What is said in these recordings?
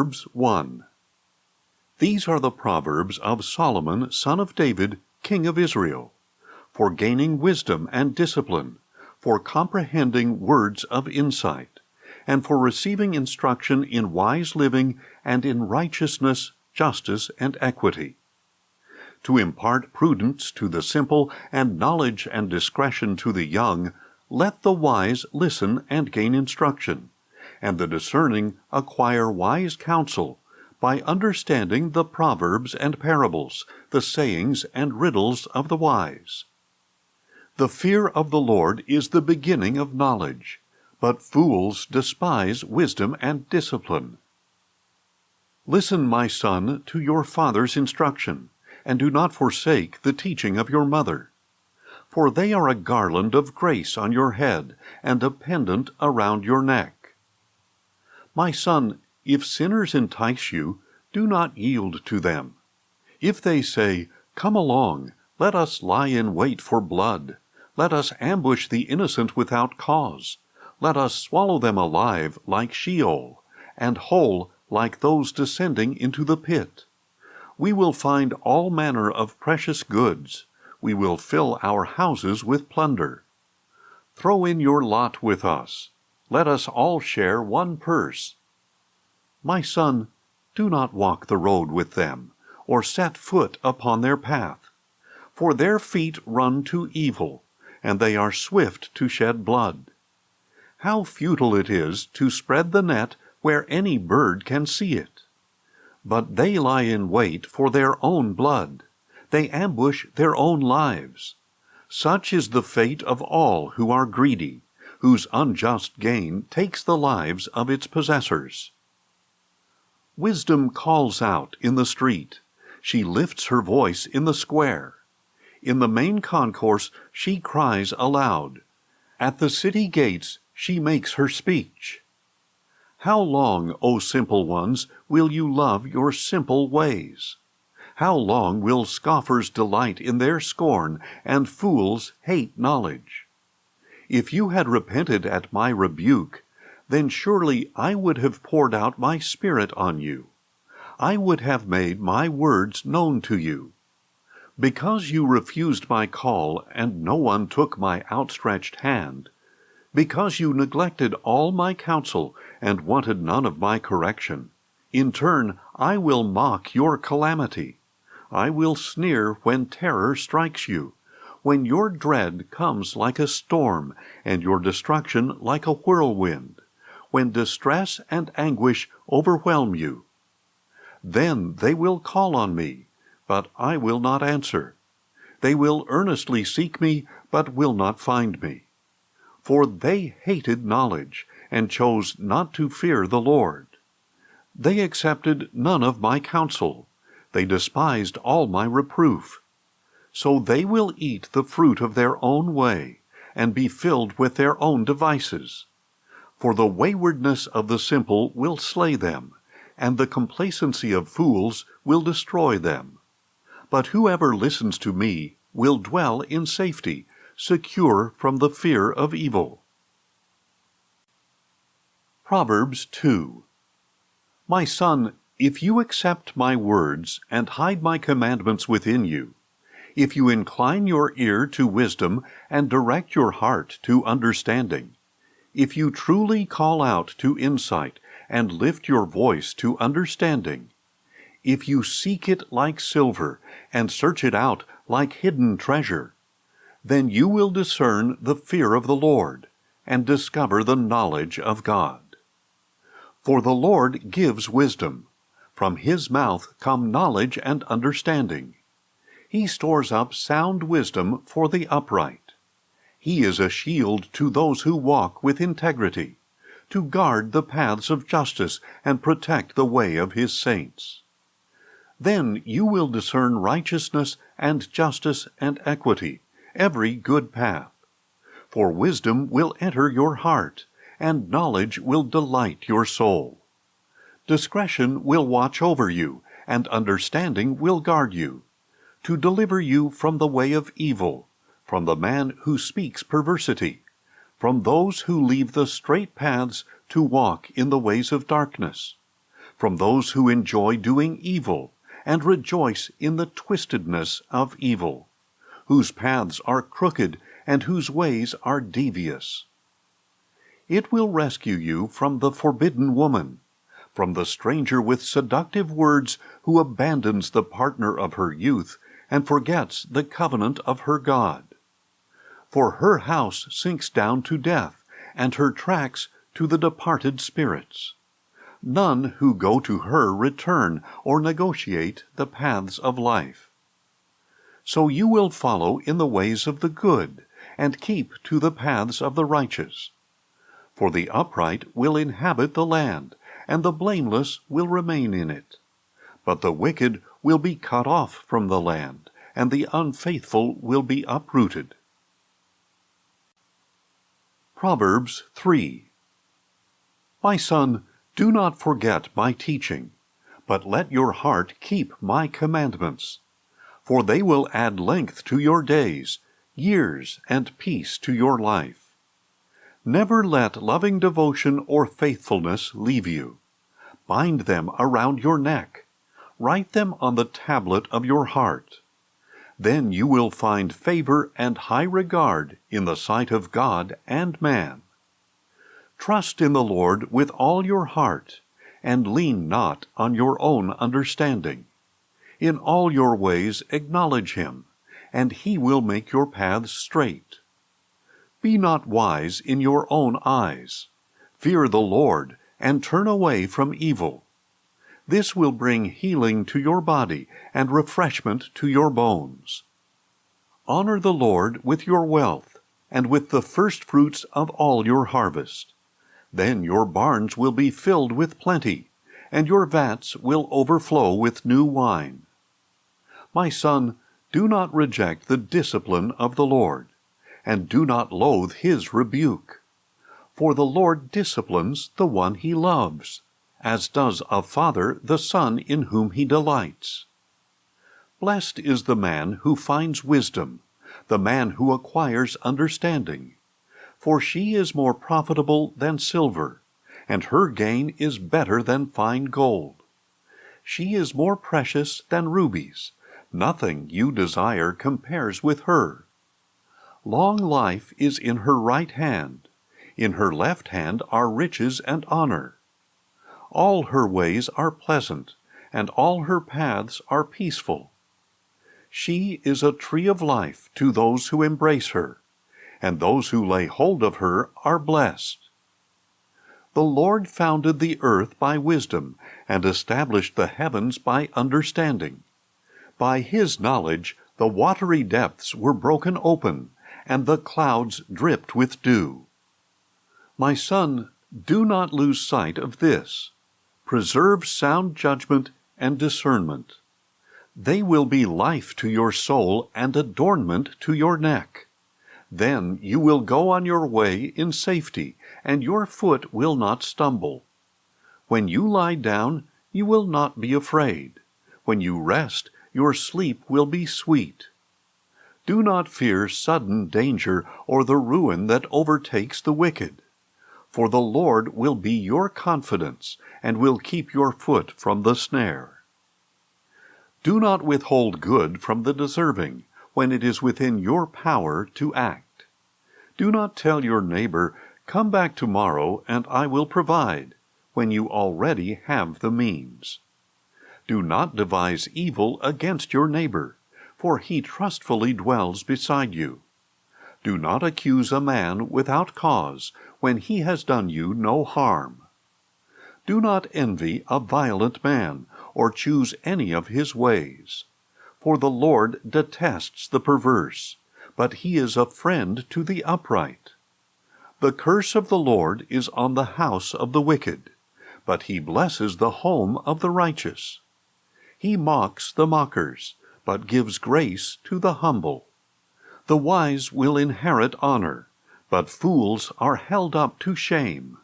Proverbs 1. These are the Proverbs of Solomon, son of David, king of Israel, for gaining wisdom and discipline, for comprehending words of insight, and for receiving instruction in wise living and in righteousness, justice, and equity, to impart prudence to the simple and knowledge and discretion to the young. Let the wise listen and gain instruction, and the discerning acquire wise counsel, by understanding the proverbs and parables, the sayings and riddles of the wise. The fear of the Lord is the beginning of knowledge, but fools despise wisdom and discipline. Listen, my son, to your father's instruction, and do not forsake the teaching of your mother. For they are a garland of grace on your head, and a pendant around your neck. My son, if sinners entice you, do not yield to them. If they say, "Come along, let us lie in wait for blood. Let us ambush the innocent without cause. Let us swallow them alive like Sheol, and whole like those descending into the pit. We will find all manner of precious goods. We will fill our houses with plunder. Throw in your lot with us. Let us all share one purse." My son, do not walk the road with them, or set foot upon their path. For their feet run to evil, and they are swift to shed blood. How futile it is to spread the net where any bird can see it. But they lie in wait for their own blood. They ambush their own lives. Such is the fate of all who are greedy, whose unjust gain takes the lives of its possessors. Wisdom calls out in the street. She lifts her voice in the square. In the main concourse she cries aloud. At the city gates she makes her speech. How long, O simple ones, will you love your simple ways? How long will scoffers delight in their scorn, and fools hate knowledge? If you had repented at my rebuke, then surely I would have poured out my Spirit on you. I would have made my words known to you. Because you refused my call, and no one took my outstretched hand, because you neglected all my counsel, and wanted none of my correction, in turn I will mock your calamity. I will sneer when terror strikes you, when your dread comes like a storm, and your destruction like a whirlwind, when distress and anguish overwhelm you. Then they will call on me, but I will not answer. They will earnestly seek me, but will not find me. For they hated knowledge, and chose not to fear the Lord. They accepted none of my counsel. They despised all my reproof. So they will eat the fruit of their own way, and be filled with their own devices. For the waywardness of the simple will slay them, and the complacency of fools will destroy them. But whoever listens to me will dwell in safety, secure from the fear of evil. Proverbs 2. My son, if you accept my words and hide my commandments within you, if you incline your ear to wisdom and direct your heart to understanding, if you truly call out to insight and lift your voice to understanding, if you seek it like silver and search it out like hidden treasure, then you will discern the fear of the Lord and discover the knowledge of God. For the Lord gives wisdom. From his mouth come knowledge and understanding. He stores up sound wisdom for the upright. He is a shield to those who walk with integrity, to guard the paths of justice and protect the way of his saints. Then you will discern righteousness and justice and equity, every good path. For wisdom will enter your heart, and knowledge will delight your soul. Discretion will watch over you, and understanding will guard you, to deliver you from the way of evil, from the man who speaks perversity, from those who leave the straight paths to walk in the ways of darkness, from those who enjoy doing evil, and rejoice in the twistedness of evil, whose paths are crooked, and whose ways are devious. It will rescue you from the forbidden woman, from the stranger with seductive words who abandons the partner of her youth and forgets the covenant of her God. For her house sinks down to death, and her tracks to the departed spirits. None who go to her return or negotiate the paths of life. So you will follow in the ways of the good, and keep to the paths of the righteous. For the upright will inhabit the land, and the blameless will remain in it. But the wicked will be cut off from the land, and the unfaithful will be uprooted. Proverbs 3. My son, do not forget my teaching, but let your heart keep my commandments. For they will add length to your days, years and peace to your life. Never let loving devotion or faithfulness leave you. Bind them around your neck. Write them on the tablet of your heart. Then you will find favor and high regard in the sight of God and man. Trust in the Lord with all your heart, and lean not on your own understanding. In all your ways acknowledge him, and he will make your paths straight. Be not wise in your own eyes. Fear the Lord, and turn away from evil. This will bring healing to your body and refreshment to your bones. Honor the Lord with your wealth, and with the firstfruits of all your harvest. Then your barns will be filled with plenty, and your vats will overflow with new wine. My son, do not reject the discipline of the Lord, and do not loathe his rebuke. For the Lord disciplines the one he loves, as does a father the son in whom he delights. Blessed is the man who finds wisdom, the man who acquires understanding. For she is more profitable than silver, and her gain is better than fine gold. She is more precious than rubies. Nothing you desire compares with her. Long life is in her right hand. In her left hand are riches and honor. All her ways are pleasant, and all her paths are peaceful. She is a tree of life to those who embrace her, and those who lay hold of her are blessed. The Lord founded the earth by wisdom, and established the heavens by understanding. By his knowledge the watery depths were broken open, and the clouds dripped with dew. My son, do not lose sight of this. Preserve sound judgment and discernment. They will be life to your soul and adornment to your neck. Then you will go on your way in safety, and your foot will not stumble. When you lie down, you will not be afraid. When you rest, your sleep will be sweet. Do not fear sudden danger or the ruin that overtakes the wicked. For the Lord will be your confidence, and will keep your foot from the snare. Do not withhold good from the deserving, when it is within your power to act. Do not tell your neighbor, "Come back tomorrow, and I will provide," when you already have the means. Do not devise evil against your neighbor, for he trustfully dwells beside you. Do not accuse a man without cause, when he has done you no harm. Do not envy a violent man, or choose any of his ways. For the Lord detests the perverse, but he is a friend to the upright. The curse of the Lord is on the house of the wicked, but he blesses the home of the righteous. He mocks the mockers, but gives grace to the humble. The wise will inherit honor, but fools are held up to shame.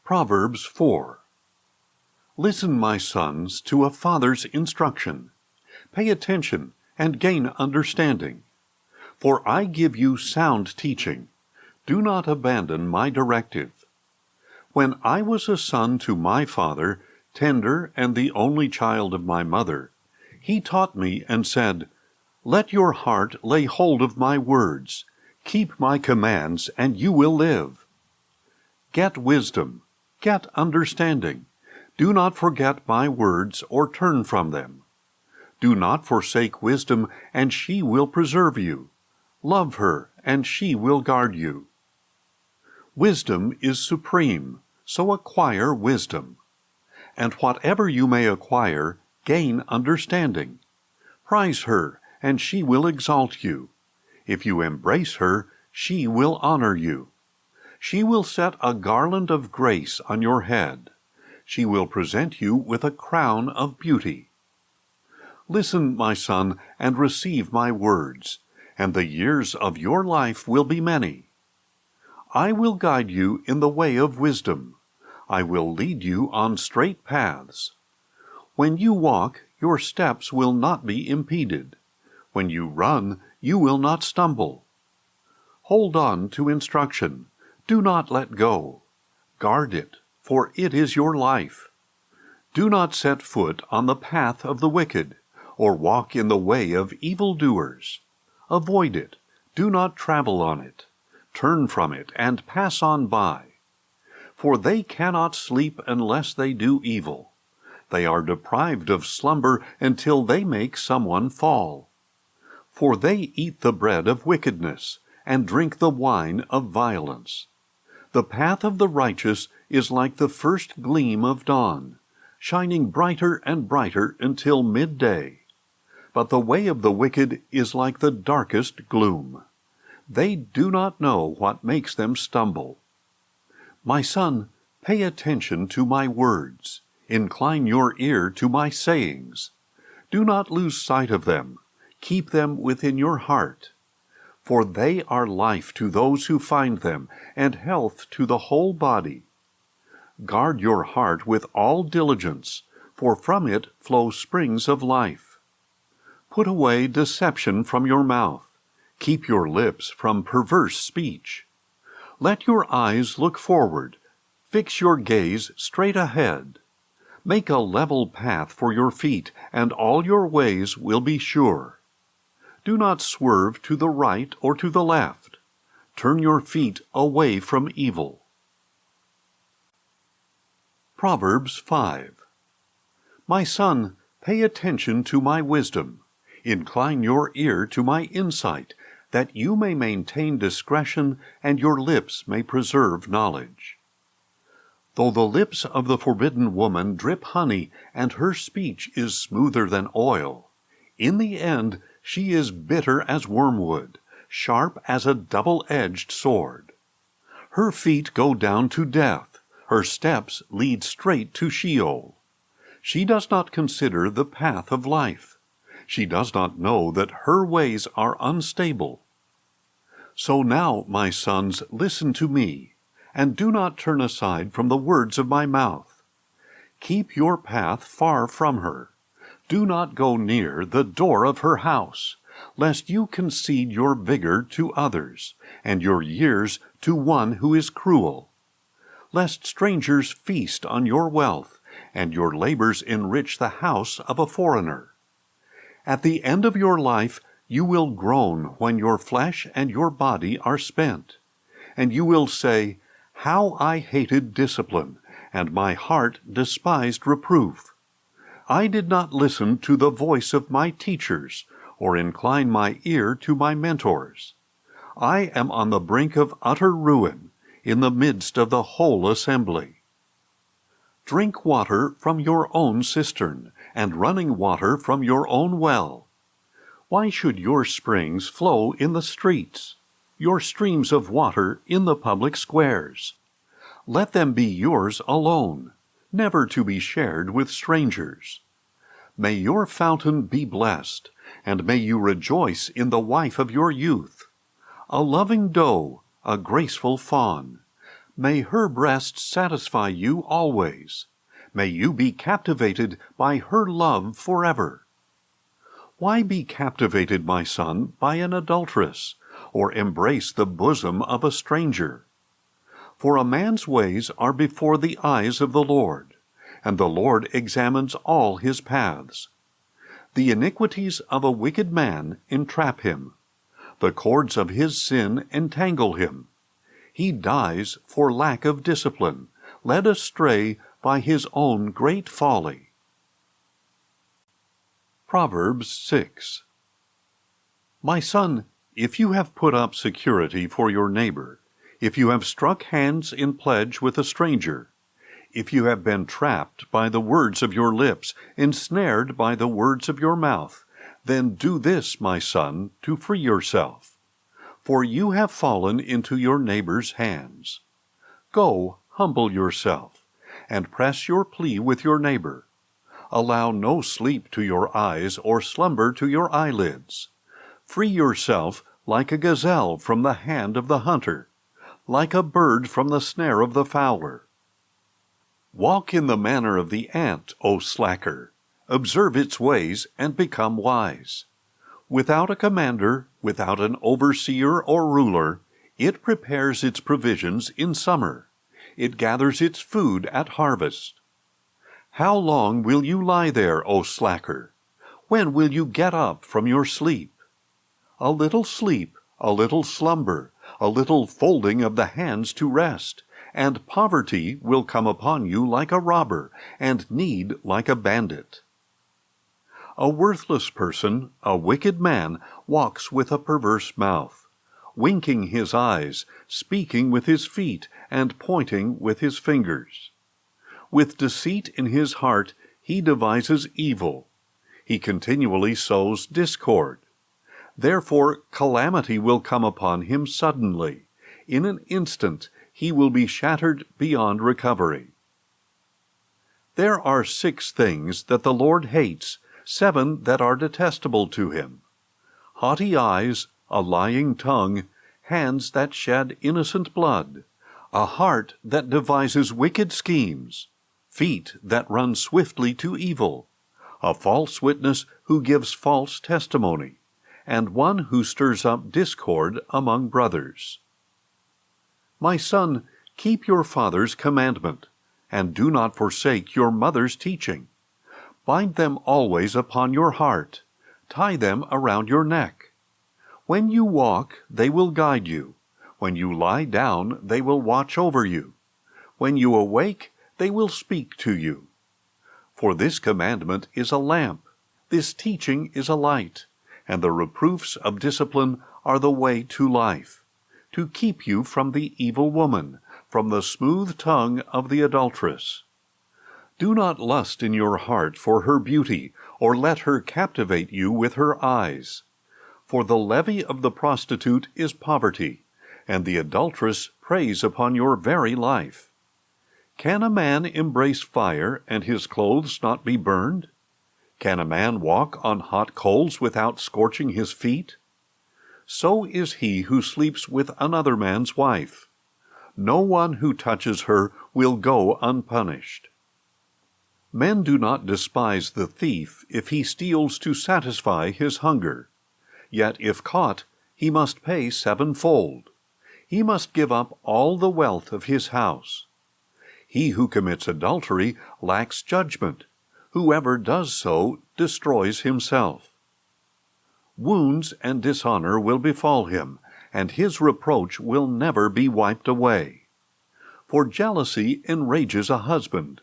Proverbs 4. Listen, my sons, to a father's instruction. Pay attention and gain understanding. For I give you sound teaching. Do not abandon my directive. When I was a son to my father, tender and the only child of my mother, he taught me and said, Let your heart lay hold of my words. Keep my commands, and you will live. Get wisdom, get understanding. Do not forget my words or turn from them. Do not forsake wisdom, and she will preserve you. Love her, and she will guard you. Wisdom is supreme, so acquire wisdom. And whatever you may acquire, gain understanding. Prize her, and she will exalt you. If you embrace her, she will honor you. She will set a garland of grace on your head. She will present you with a crown of beauty. Listen, my son, and receive my words, and the years of your life will be many. I will guide you in the way of wisdom. I will lead you on straight paths. When you walk, your steps will not be impeded. When you run, you will not stumble. Hold on to instruction. Do not let go. Guard it, for it is your life. Do not set foot on the path of the wicked, or walk in the way of evildoers. Avoid it. Do not travel on it. Turn from it and pass on by. For they cannot sleep unless they do evil. They are deprived of slumber until they make someone fall. For they eat the bread of wickedness, and drink the wine of violence. The path of the righteous is like the first gleam of dawn, shining brighter and brighter until midday. But the way of the wicked is like the darkest gloom. They do not know what makes them stumble. My son, pay attention to my words. Incline your ear to my sayings. Do not lose sight of them. Keep them within your heart. For they are life to those who find them, and health to the whole body. Guard your heart with all diligence, for from it flow springs of life. Put away deception from your mouth. Keep your lips from perverse speech. Let your eyes look forward. Fix your gaze straight ahead. Make a level path for your feet, and all your ways will be sure. Do not swerve to the right or to the left. Turn your feet away from evil. Proverbs 5. My son, pay attention to my wisdom. Incline your ear to my insight, that you may maintain discretion and your lips may preserve knowledge. Though the lips of the forbidden woman drip honey, and her speech is smoother than oil, in the end she is bitter as wormwood, sharp as a double-edged sword. Her feet go down to death, her steps lead straight to Sheol. She does not consider the path of life. She does not know that her ways are unstable. So now, my sons, listen to me, and do not turn aside from the words of my mouth. Keep your path far from her. Do not go near the door of her house, lest you concede your vigor to others, and your years to one who is cruel. Lest strangers feast on your wealth, and your labors enrich the house of a foreigner. At the end of your life you will groan when your flesh and your body are spent, and you will say, How I hated discipline, and my heart despised reproof. I did not listen to the voice of my teachers, or incline my ear to my mentors. I am on the brink of utter ruin, in the midst of the whole assembly. Drink water from your own cistern, and running water from your own well. Why should your springs flow in the streets, your streams of water in the public squares? Let them be yours alone, never to be shared with strangers. May your fountain be blessed, and may you rejoice in the wife of your youth. A loving doe, a graceful fawn. May her breasts satisfy you always. May you be captivated by her love forever. Why be captivated, my son, by an adulteress, or embrace the bosom of a stranger? For a man's ways are before the eyes of the Lord, and the Lord examines all his paths. The iniquities of a wicked man entrap him. The cords of his sin entangle him. He dies for lack of discipline, led astray by his own great folly. Proverbs 6. My son, if you have put up security for your neighbor, if you have struck hands in pledge with a stranger, if you have been trapped by the words of your lips, ensnared by the words of your mouth, then do this, my son, to free yourself. For you have fallen into your neighbor's hands. Go, humble yourself, and press your plea with your neighbor. Allow no sleep to your eyes or slumber to your eyelids. Free yourself like a gazelle from the hand of the hunter, like a bird from the snare of the fowler. Walk in the manner of the ant, O slacker. Observe its ways and become wise. Without a commander, without an overseer or ruler, it prepares its provisions in summer. It gathers its food at harvest. How long will you lie there, O slacker? When will you get up from your sleep? A little sleep, a little slumber, a little folding of the hands to rest, and poverty will come upon you like a robber, and need like a bandit. A worthless person, a wicked man, walks with a perverse mouth, winking his eyes, speaking with his feet, and pointing with his fingers. With deceit in his heart he devises evil. He continually sows discord. Therefore calamity will come upon him suddenly. In an instant he will be shattered beyond recovery. There are 6 things that the Lord hates, 7 that are detestable to him: haughty eyes, a lying tongue, hands that shed innocent blood, a heart that devises wicked schemes, feet that run swiftly to evil, a false witness who gives false testimony, and one who stirs up discord among brothers. My son, keep your father's commandment, and do not forsake your mother's teaching. Bind them always upon your heart. Tie them around your neck. When you walk, they will guide you. When you lie down, they will watch over you. When you awake, they will speak to you. For this commandment is a lamp, this teaching is a light, and the reproofs of discipline are the way to life, to keep you from the evil woman, from the smooth tongue of the adulteress. Do not lust in your heart for her beauty, or let her captivate you with her eyes. For the levy of the prostitute is poverty, and the adulteress preys upon your very life. Can a man embrace fire and his clothes not be burned? Can a man walk on hot coals without scorching his feet? So is he who sleeps with another man's wife. No one who touches her will go unpunished. Men do not despise the thief if he steals to satisfy his hunger. Yet if caught, he must pay 7-fold. He must give up all the wealth of his house. He who commits adultery lacks judgment. Whoever does so destroys himself. Wounds and dishonor will befall him, and his reproach will never be wiped away. For jealousy enrages a husband,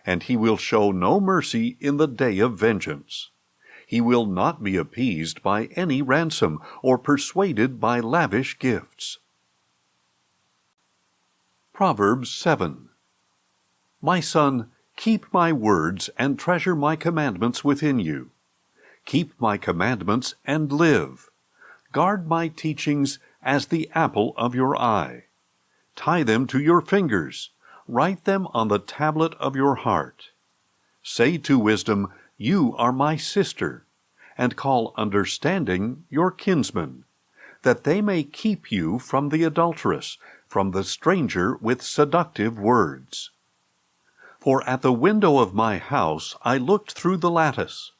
and he will show no mercy in the day of vengeance. He will not be appeased by any ransom, or persuaded by lavish gifts. Proverbs 7. My son, keep my words and treasure my commandments within you. Keep my commandments and live. Guard my teachings as the apple of your eye. Tie them to your fingers. Write them on the tablet of your heart. Say to wisdom, you are my sister, and call understanding your kinsman, that they may keep you from the adulteress, from the stranger with seductive words. For at the window of my house I looked through the lattice.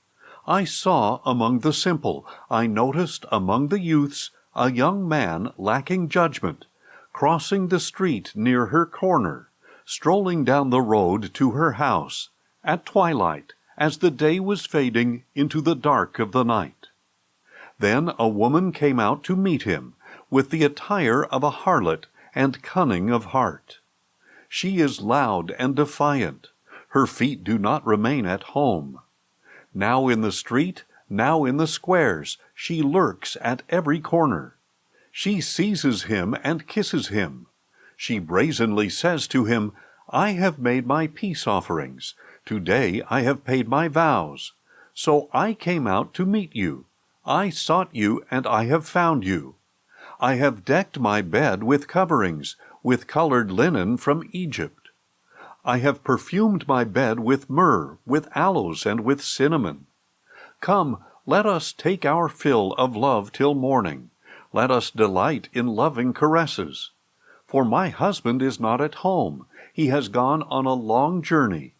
I saw among the simple, I noticed among the youths, a young man lacking judgment, crossing the street near her corner, strolling down the road to her house, at twilight, as the day was fading into the dark of the night. Then a woman came out to meet him, with the attire of a harlot and cunning of heart. She is loud and defiant. Her feet do not remain at home. Now in the street, now in the squares, she lurks at every corner. She seizes him and kisses him. She brazenly says to him, I have made my peace offerings. Today I have paid my vows. So I came out to meet you. I sought you, and I have found you. I have decked my bed with coverings, with colored linen from Egypt. I have perfumed my bed with myrrh, with aloes, and with cinnamon. Come, let us take our fill of love till morning. Let us delight in loving caresses. For my husband is not at home. He has gone on a long journey.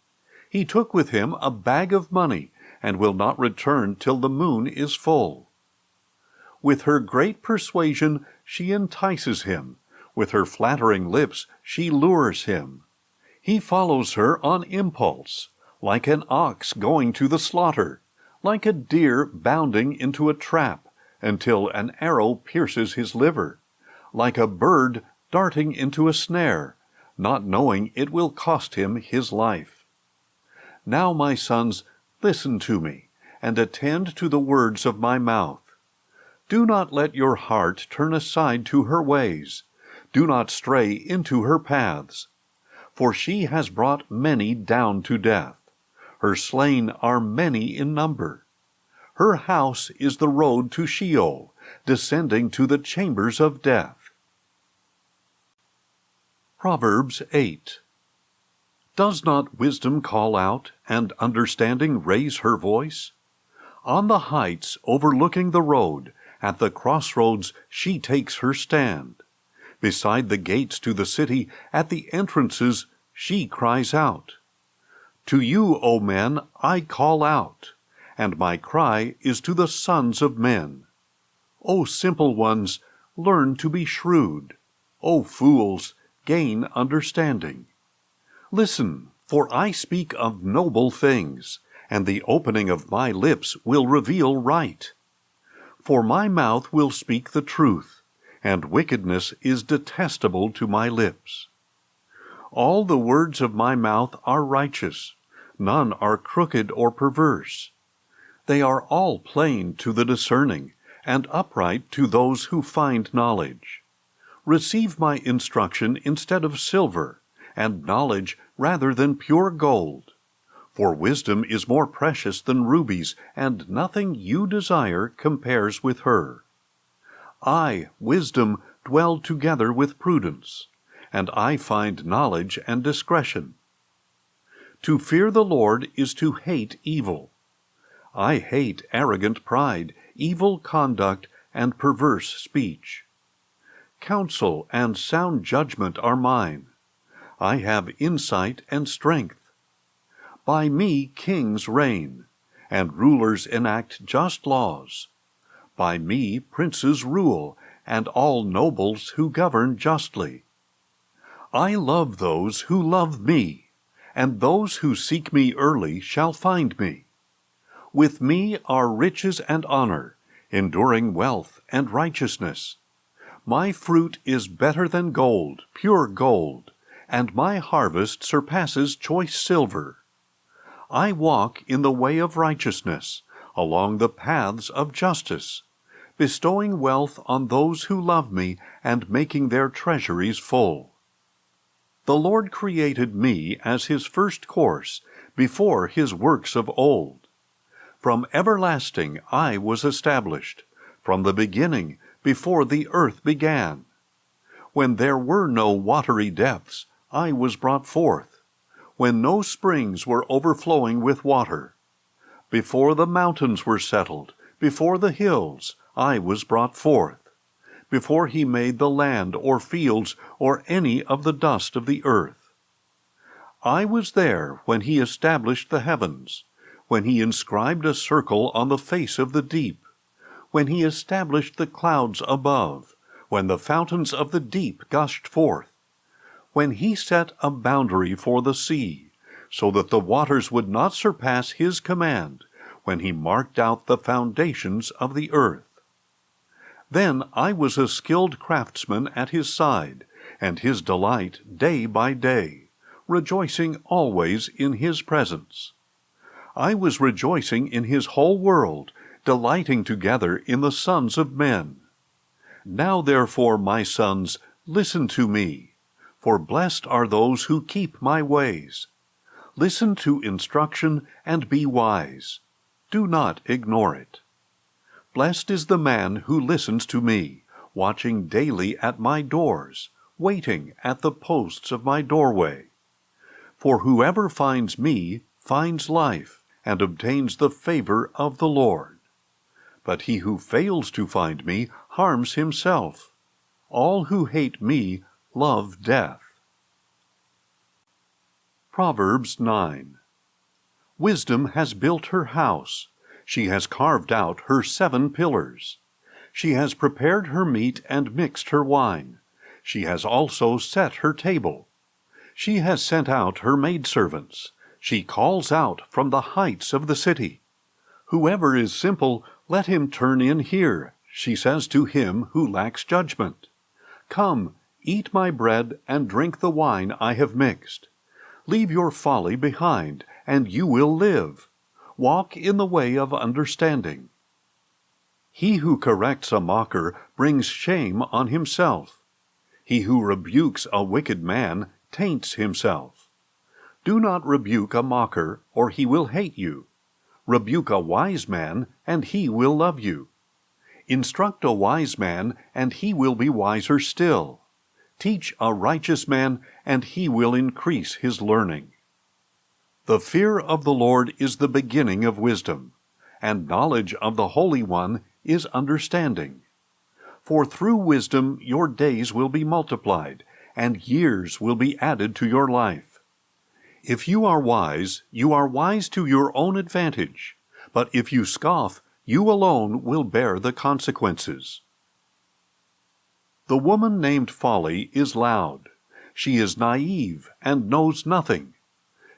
He took with him a bag of money, and will not return till the moon is full. With her great persuasion she entices him. With her flattering lips she lures him. He follows her on impulse, like an ox going to the slaughter, like a deer bounding into a trap, until an arrow pierces his liver, like a bird darting into a snare, not knowing it will cost him his life. Now, my sons, listen to me, and attend to the words of my mouth. Do not let your heart turn aside to her ways. Do not stray into her paths. For she has brought many down to death. Her slain are many in number. Her house is the road to Sheol, descending to the chambers of death. Proverbs 8. Does not wisdom call out, and understanding raise her voice? On the heights overlooking the road, at the crossroads she takes her stand. Beside the gates to the city, at the entrances, she cries out. To you, O men, I call out, and my cry is to the sons of men. O simple ones, learn to be shrewd. O fools, gain understanding. Listen, for I speak of noble things, and the opening of my lips will reveal right. For my mouth will speak the truth, and wickedness is detestable to my lips. All the words of my mouth are righteous, none are crooked or perverse. They are all plain to the discerning, and upright to those who find knowledge. Receive my instruction instead of silver, and knowledge rather than pure gold. For wisdom is more precious than rubies, and nothing you desire compares with her. I, wisdom, dwell together with prudence, and I find knowledge and discretion. To fear the Lord is to hate evil. I hate arrogant pride, evil conduct, and perverse speech. Counsel and sound judgment are mine. I have insight and strength. By me kings reign, and rulers enact just laws. By me princes rule, and all nobles who govern justly. I love those who love me, and those who seek me early shall find me. With me are riches and honor, enduring wealth and righteousness. My fruit is better than gold, pure gold, and my harvest surpasses choice silver. I walk in the way of righteousness, along the paths of justice, bestowing wealth on those who love me and making their treasuries full. The Lord created me as his first course, before his works of old. From everlasting I was established, from the beginning, before the earth began. When there were no watery depths, I was brought forth, when no springs were overflowing with water. Before the mountains were settled, before the hills, I was brought forth. Before he made the land or fields or any of the dust of the earth. I was there when he established the heavens, when he inscribed a circle on the face of the deep, when he established the clouds above, when the fountains of the deep gushed forth, when he set a boundary for the sea, so that the waters would not surpass his command, when he marked out the foundations of the earth. Then I was a skilled craftsman at his side, and his delight day by day, rejoicing always in his presence. I was rejoicing in his whole world, delighting together in the sons of men. Now therefore, my sons, listen to me, for blessed are those who keep my ways. Listen to instruction and be wise. Do not ignore it. Blessed is the man who listens to me, watching daily at my doors, waiting at the posts of my doorway. For whoever finds me finds life, and obtains the favor of the Lord. But he who fails to find me harms himself. All who hate me love death. Proverbs 9. Wisdom has built her house. She has carved out her 7 pillars. She has prepared her meat and mixed her wine. She has also set her table. She has sent out her maidservants. She calls out from the heights of the city. Whoever is simple, let him turn in here, she says to him who lacks judgment. Come, eat my bread and drink the wine I have mixed. Leave your folly behind, and you will live. Walk in the way of understanding. He who corrects a mocker brings shame on himself. He who rebukes a wicked man taints himself. Do not rebuke a mocker, or he will hate you. Rebuke a wise man, and he will love you. Instruct a wise man, and he will be wiser still. Teach a righteous man, and he will increase his learning. The fear of the Lord is the beginning of wisdom, and knowledge of the Holy One is understanding. For through wisdom your days will be multiplied, and years will be added to your life. If you are wise to your own advantage, but if you scoff, you alone will bear the consequences. The woman named Folly is loud. She is naive and knows nothing.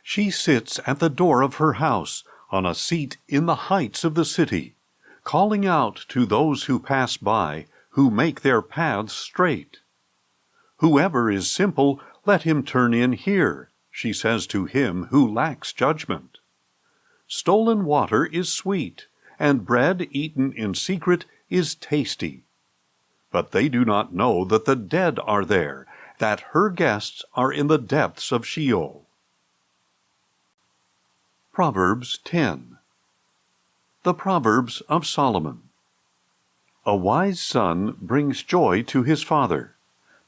She sits at the door of her house, on a seat in the heights of the city, calling out to those who pass by, who make their paths straight. Whoever is simple, let him turn in here, she says to him who lacks judgment. Stolen water is sweet, and bread eaten in secret is tasty. But they do not know that the dead are there, that her guests are in the depths of Sheol. Proverbs 10. The Proverbs of Solomon. A wise son brings joy to his father,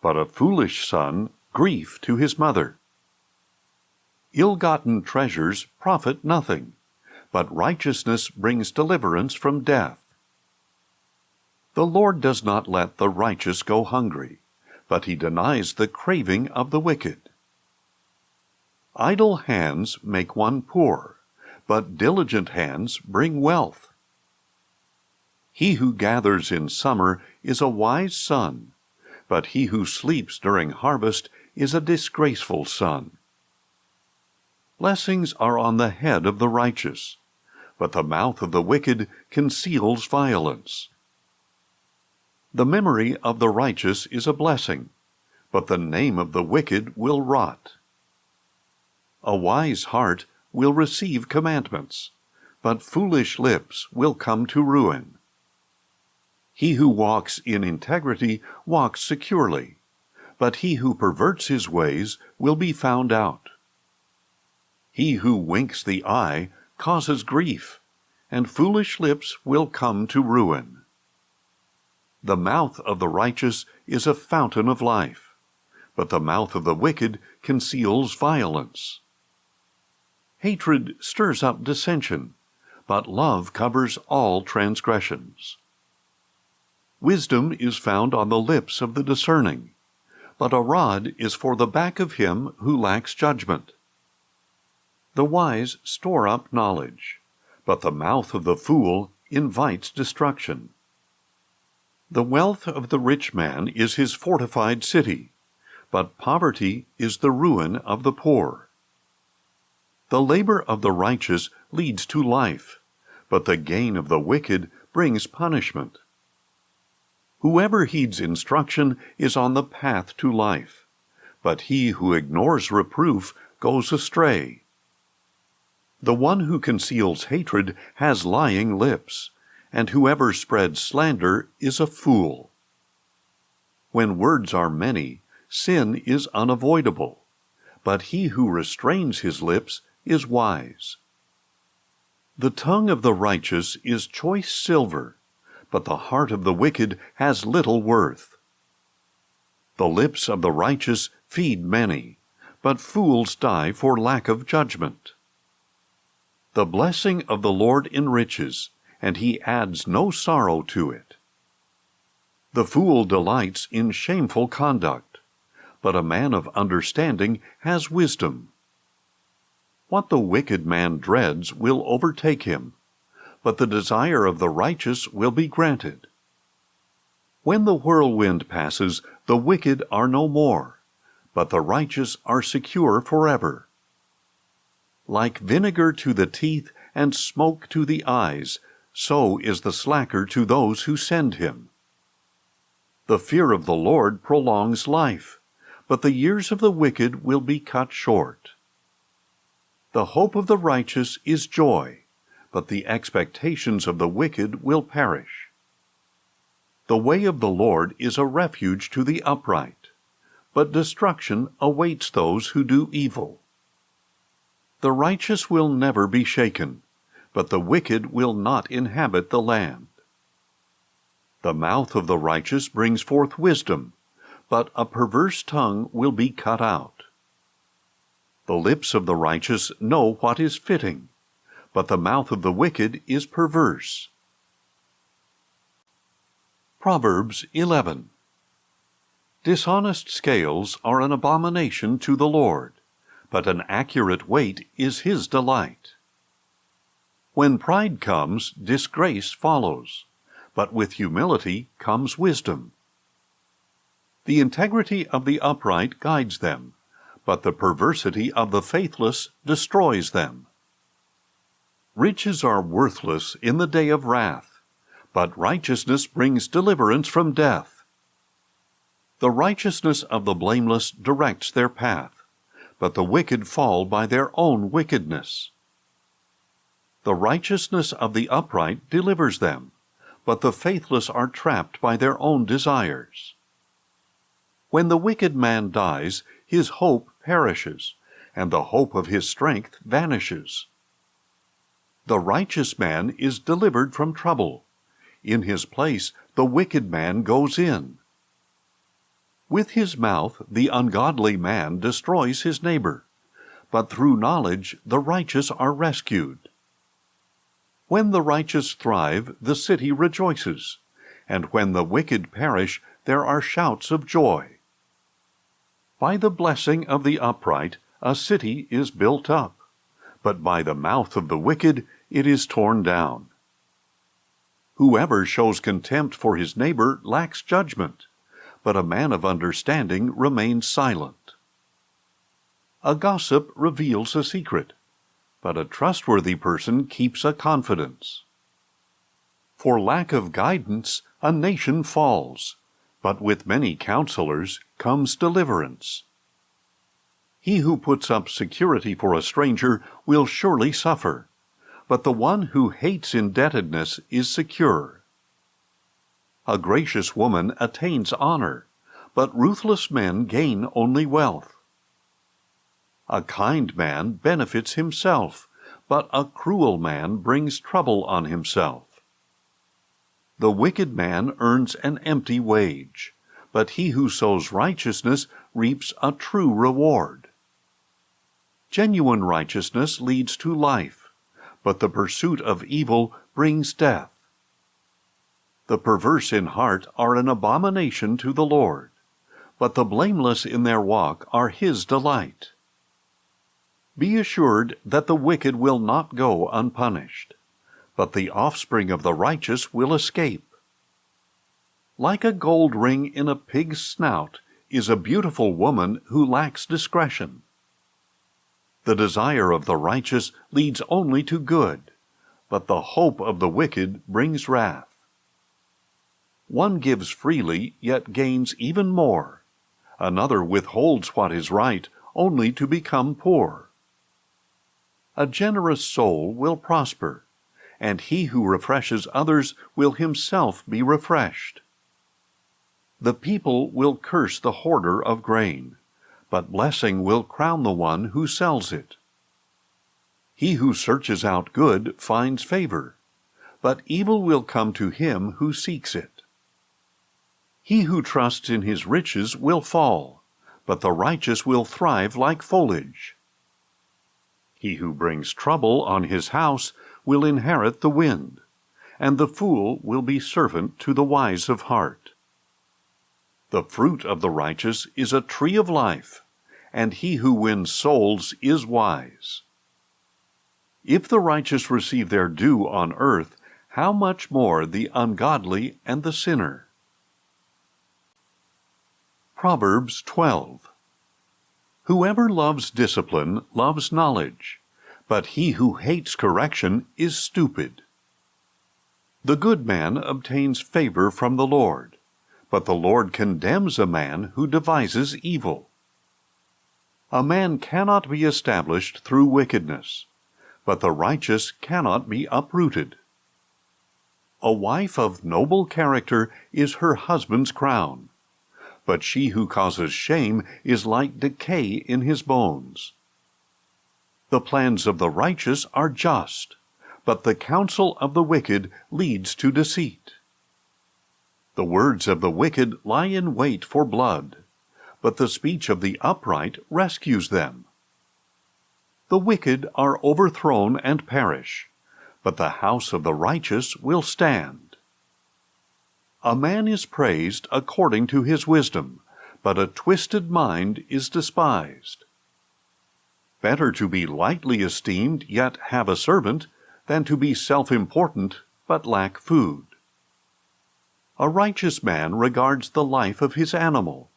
but a foolish son grief to his mother. Ill-gotten treasures profit nothing, but righteousness brings deliverance from death. The Lord does not let the righteous go hungry, but he denies the craving of the wicked. Idle hands make one poor, but diligent hands bring wealth. He who gathers in summer is a wise son, but he who sleeps during harvest is a disgraceful son. Blessings are on the head of the righteous, but the mouth of the wicked conceals violence. The memory of the righteous is a blessing, but the name of the wicked will rot. A wise heart will receive commandments, but foolish lips will come to ruin. He who walks in integrity walks securely, but he who perverts his ways will be found out. He who winks the eye causes grief, and foolish lips will come to ruin. The mouth of the righteous is a fountain of life, but the mouth of the wicked conceals violence. Hatred stirs up dissension, but love covers all transgressions. Wisdom is found on the lips of the discerning, but a rod is for the back of him who lacks judgment. The wise store up knowledge, but the mouth of the fool invites destruction. The wealth of the rich man is his fortified city, but poverty is the ruin of the poor. The labor of the righteous leads to life, but the gain of the wicked brings punishment. Whoever heeds instruction is on the path to life, but he who ignores reproof goes astray. The one who conceals hatred has lying lips, and whoever spreads slander is a fool. When words are many, sin is unavoidable, but he who restrains his lips is wise. The tongue of the righteous is choice silver, but the heart of the wicked has little worth. The lips of the righteous feed many, but fools die for lack of judgment. The blessing of the Lord enriches, and he adds no sorrow to it. The fool delights in shameful conduct, but a man of understanding has wisdom. What the wicked man dreads will overtake him, but the desire of the righteous will be granted. When the whirlwind passes, the wicked are no more, but the righteous are secure forever. Like vinegar to the teeth and smoke to the eyes, so is the slacker to those who send him. The fear of the Lord prolongs life, but the years of the wicked will be cut short. The hope of the righteous is joy, but the expectations of the wicked will perish. The way of the Lord is a refuge to the upright, but destruction awaits those who do evil. The righteous will never be shaken, but the wicked will not inhabit the land. The mouth of the righteous brings forth wisdom, but a perverse tongue will be cut out. The lips of the righteous know what is fitting, but the mouth of the wicked is perverse. Proverbs 11. Dishonest scales are an abomination to the Lord, but an accurate weight is his delight. When pride comes, disgrace follows, but with humility comes wisdom. The integrity of the upright guides them, but the perversity of the faithless destroys them. Riches are worthless in the day of wrath, but righteousness brings deliverance from death. The righteousness of the blameless directs their path, but the wicked fall by their own wickedness. The righteousness of the upright delivers them, but the faithless are trapped by their own desires. When the wicked man dies, his hope perishes, and the hope of his strength vanishes. The righteous man is delivered from trouble. In his place, the wicked man goes in. With his mouth, the ungodly man destroys his neighbor, but through knowledge the righteous are rescued. When the righteous thrive, the city rejoices, and when the wicked perish, there are shouts of joy. By the blessing of the upright, a city is built up, but by the mouth of the wicked it is torn down. Whoever shows contempt for his neighbor lacks judgment, but a man of understanding remains silent. A gossip reveals a secret, but a trustworthy person keeps a confidence. For lack of guidance, a nation falls, but with many counselors comes deliverance. He who puts up security for a stranger will surely suffer, but the one who hates indebtedness is secure. A gracious woman attains honor, but ruthless men gain only wealth. A kind man benefits himself, but a cruel man brings trouble on himself. The wicked man earns an empty wage, but he who sows righteousness reaps a true reward. Genuine righteousness leads to life, but the pursuit of evil brings death. The perverse in heart are an abomination to the Lord, but the blameless in their walk are his delight. Be assured that the wicked will not go unpunished, but the offspring of the righteous will escape. Like a gold ring in a pig's snout is a beautiful woman who lacks discretion. The desire of the righteous leads only to good, but the hope of the wicked brings wrath. One gives freely, yet gains even more. Another withholds what is right, only to become poor. A generous soul will prosper, and he who refreshes others will himself be refreshed. The people will curse the hoarder of grain, but blessing will crown the one who sells it. He who searches out good finds favor, but evil will come to him who seeks it. He who trusts in his riches will fall, but the righteous will thrive like foliage. He who brings trouble on his house will inherit the wind, and the fool will be servant to the wise of heart. The fruit of the righteous is a tree of life, and he who wins souls is wise. If the righteous receive their due on earth, how much more the ungodly and the sinner? Proverbs 12. Whoever loves discipline loves knowledge, but he who hates correction is stupid. The good man obtains favor from the Lord, but the Lord condemns a man who devises evil. A man cannot be established through wickedness, but the righteous cannot be uprooted. A wife of noble character is her husband's crown, but she who causes shame is like decay in his bones. The plans of the righteous are just, but the counsel of the wicked leads to deceit. The words of the wicked lie in wait for blood, but the speech of the upright rescues them. The wicked are overthrown and perish, but the house of the righteous will stand. A man is praised according to his wisdom, but a twisted mind is despised. Better to be lightly esteemed yet have a servant, than to be self-important but lack food. A righteous man regards the life of his animal,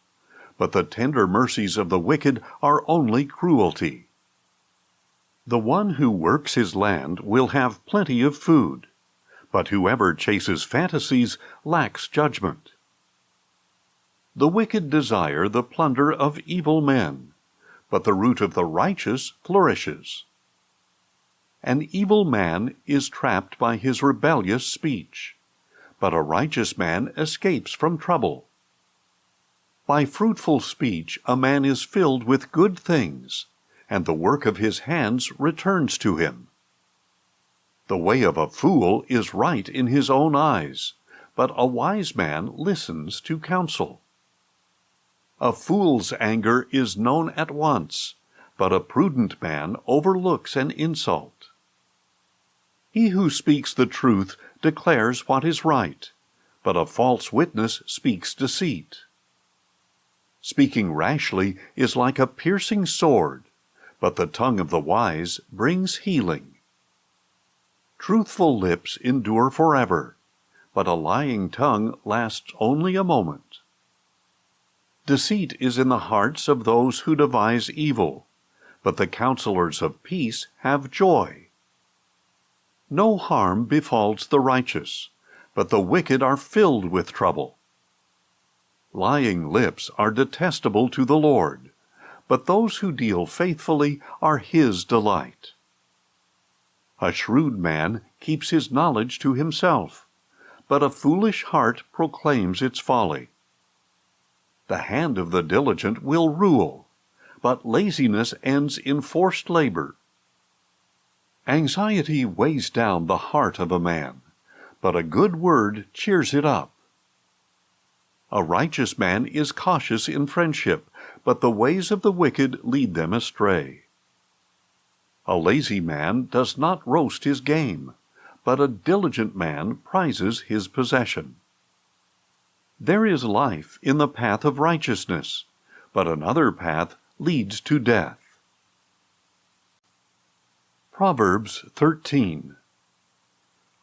but the tender mercies of the wicked are only cruelty. The one who works his land will have plenty of food, but whoever chases fantasies lacks judgment. The wicked desire the plunder of evil men, but the root of the righteous flourishes. An evil man is trapped by his rebellious speech, but a righteous man escapes from trouble. By fruitful speech a man is filled with good things, and the work of his hands returns to him. The way of a fool is right in his own eyes, but a wise man listens to counsel. A fool's anger is known at once, but a prudent man overlooks an insult. He who speaks the truth declares what is right, but a false witness speaks deceit. Speaking rashly is like a piercing sword, but the tongue of the wise brings healing. Truthful lips endure forever, but a lying tongue lasts only a moment. Deceit is in the hearts of those who devise evil, but the counselors of peace have joy. No harm befalls the righteous, but the wicked are filled with trouble. Lying lips are detestable to the Lord, but those who deal faithfully are his delight. A shrewd man keeps his knowledge to himself, but a foolish heart proclaims its folly. The hand of the diligent will rule, but laziness ends in forced labor. Anxiety weighs down the heart of a man, but a good word cheers it up. A righteous man is cautious in friendship, but the ways of the wicked lead them astray. A lazy man does not roast his game, but a diligent man prizes his possession. There is life in the path of righteousness, but another path leads to death. Proverbs 13.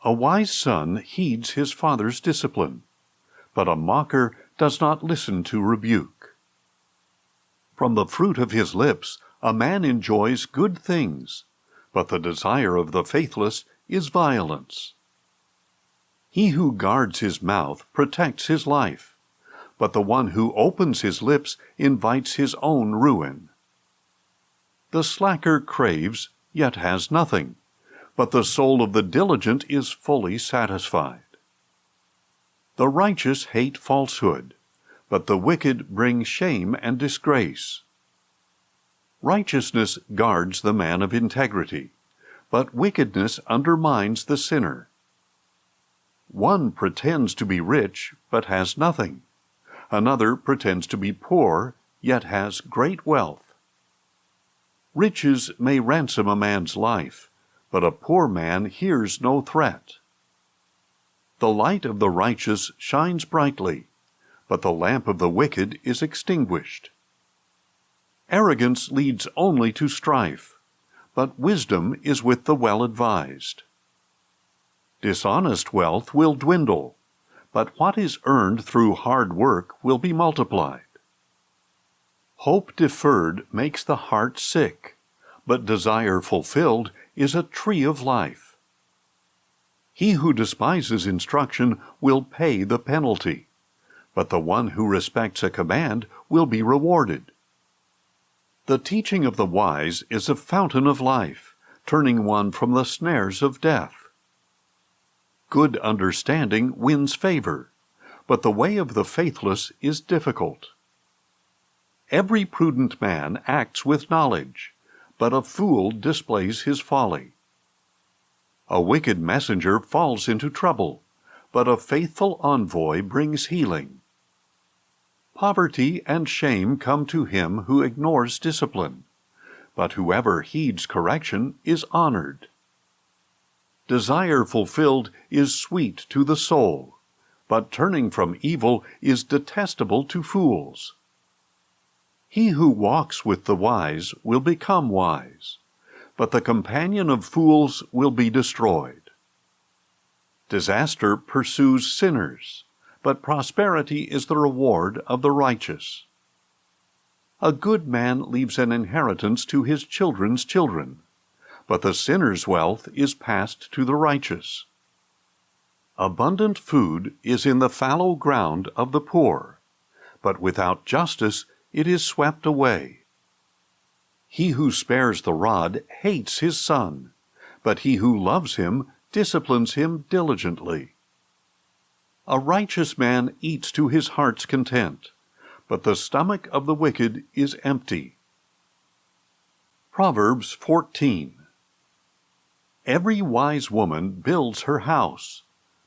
A wise son heeds his father's discipline, but a mocker does not listen to rebuke. From the fruit of his lips a man enjoys good things, but the desire of the faithless is violence. He who guards his mouth protects his life, but the one who opens his lips invites his own ruin. The slacker craves, yet has nothing, but the soul of the diligent is fully satisfied. The righteous hate falsehood, but the wicked bring shame and disgrace. Righteousness guards the man of integrity, but wickedness undermines the sinner. One pretends to be rich, but has nothing. Another pretends to be poor, yet has great wealth. Riches may ransom a man's life, but a poor man hears no threat. The light of the righteous shines brightly, but the lamp of the wicked is extinguished. Arrogance leads only to strife, but wisdom is with the well-advised. Dishonest wealth will dwindle, but what is earned through hard work will be multiplied. Hope deferred makes the heart sick, but desire fulfilled is a tree of life. He who despises instruction will pay the penalty, but the one who respects a command will be rewarded. The teaching of the wise is a fountain of life, turning one from the snares of death. Good understanding wins favor, but the way of the faithless is difficult. Every prudent man acts with knowledge, but a fool displays his folly. A wicked messenger falls into trouble, but a faithful envoy brings healing. Poverty and shame come to him who ignores discipline, but whoever heeds correction is honored. Desire fulfilled is sweet to the soul, but turning from evil is detestable to fools. He who walks with the wise will become wise, but the companion of fools will be destroyed. Disaster pursues sinners, but prosperity is the reward of the righteous. A good man leaves an inheritance to his children's children, but the sinner's wealth is passed to the righteous. Abundant food is in the fallow ground of the poor, but without justice it is swept away. He who spares the rod hates his son, but he who loves him disciplines him diligently. A righteous man eats to his heart's content, but the stomach of the wicked is empty. Proverbs 14. Every wise woman builds her house,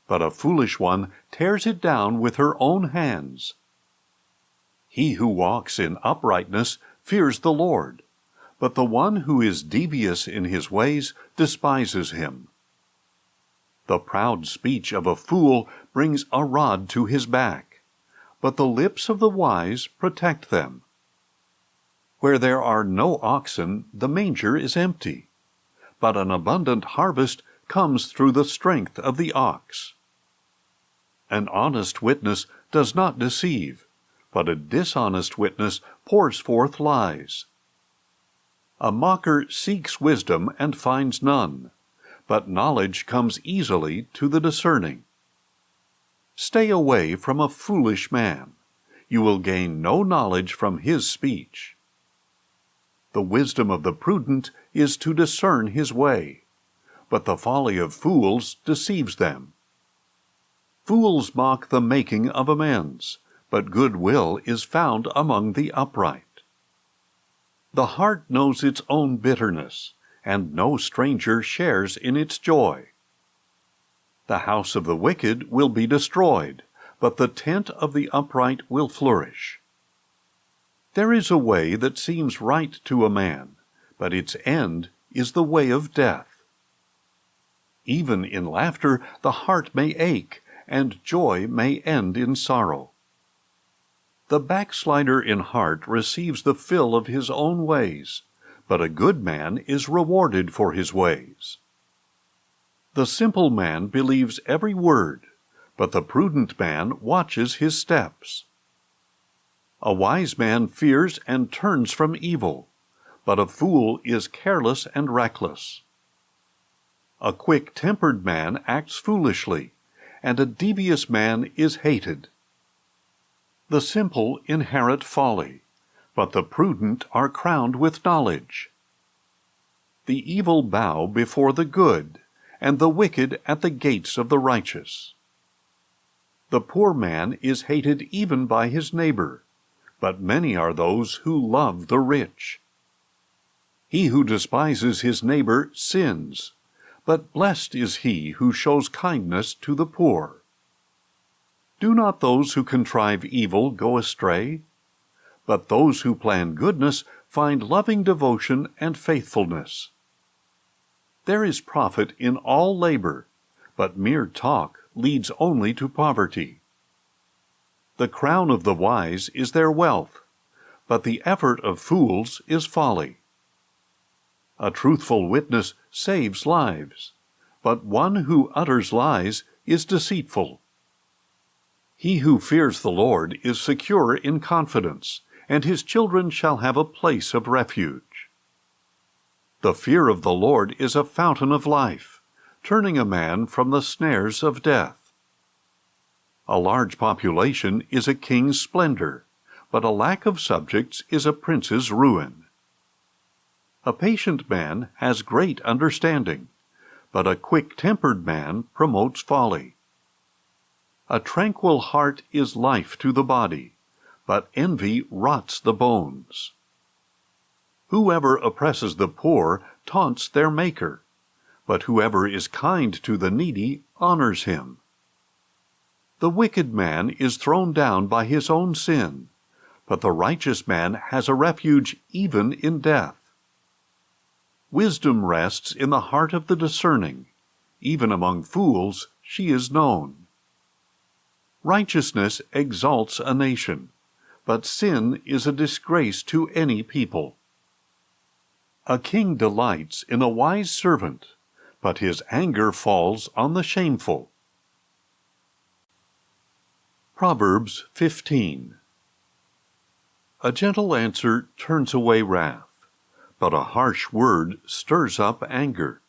but a foolish one tears it down with her own hands. He who walks in uprightness fears the Lord, but the one who is devious in his ways despises him. The proud speech of a fool brings a rod to his back, but the lips of the wise protect them. Where there are no oxen, the manger is empty, but an abundant harvest comes through the strength of the ox. An honest witness does not deceive, but a dishonest witness pours forth lies. A mocker seeks wisdom and finds none, but knowledge comes easily to the discerning. Stay away from a foolish man. You will gain no knowledge from his speech. The wisdom of the prudent is to discern his way, but the folly of fools deceives them. Fools mock the making of amends, but good will is found among the upright. The heart knows its own bitterness, and no stranger shares in its joy. The house of the wicked will be destroyed, but the tent of the upright will flourish. There is a way that seems right to a man, but its end is the way of death. Even in laughter the heart may ache, and joy may end in sorrow. The backslider in heart receives the fill of his own ways, but a good man is rewarded for his ways. The simple man believes every word, but the prudent man watches his steps. A wise man fears and turns from evil, but a fool is careless and reckless. A quick-tempered man acts foolishly, and a devious man is hated. The simple inherit folly, but the prudent are crowned with knowledge. The evil bow before the good, and the wicked at the gates of the righteous. The poor man is hated even by his neighbor, but many are those who love the rich. He who despises his neighbor sins, but blessed is he who shows kindness to the poor. Do not those who contrive evil go astray? But those who plan goodness find loving devotion and faithfulness. There is profit in all labor, but mere talk leads only to poverty. The crown of the wise is their wealth, but the effort of fools is folly. A truthful witness saves lives, but one who utters lies is deceitful. He who fears the Lord is secure in confidence, and his children shall have a place of refuge. The fear of the Lord is a fountain of life, turning a man from the snares of death. A large population is a king's splendor, but a lack of subjects is a prince's ruin. A patient man has great understanding, but a quick-tempered man promotes folly. A tranquil heart is life to the body, but envy rots the bones. Whoever oppresses the poor taunts their Maker, but whoever is kind to the needy honors him. The wicked man is thrown down by his own sin, but the righteous man has a refuge even in death. Wisdom rests in the heart of the discerning. Even among fools she is known. Righteousness exalts a nation, but sin is a disgrace to any people. A king delights in a wise servant, but his anger falls on the shameful. Proverbs 15. A gentle answer turns away wrath, but a harsh word stirs up anger.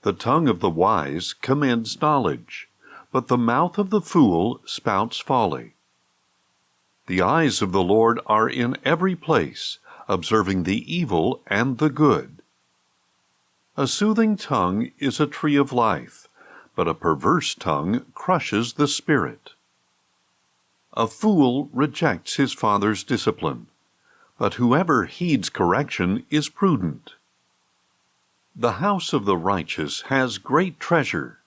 The tongue of the wise commends knowledge, but the mouth of the fool spouts folly. The eyes of the Lord are in every place, observing the evil and the good. A soothing tongue is a tree of life, but a perverse tongue crushes the spirit. A fool rejects his father's discipline, but whoever heeds correction is prudent. The house of the righteous has great treasure,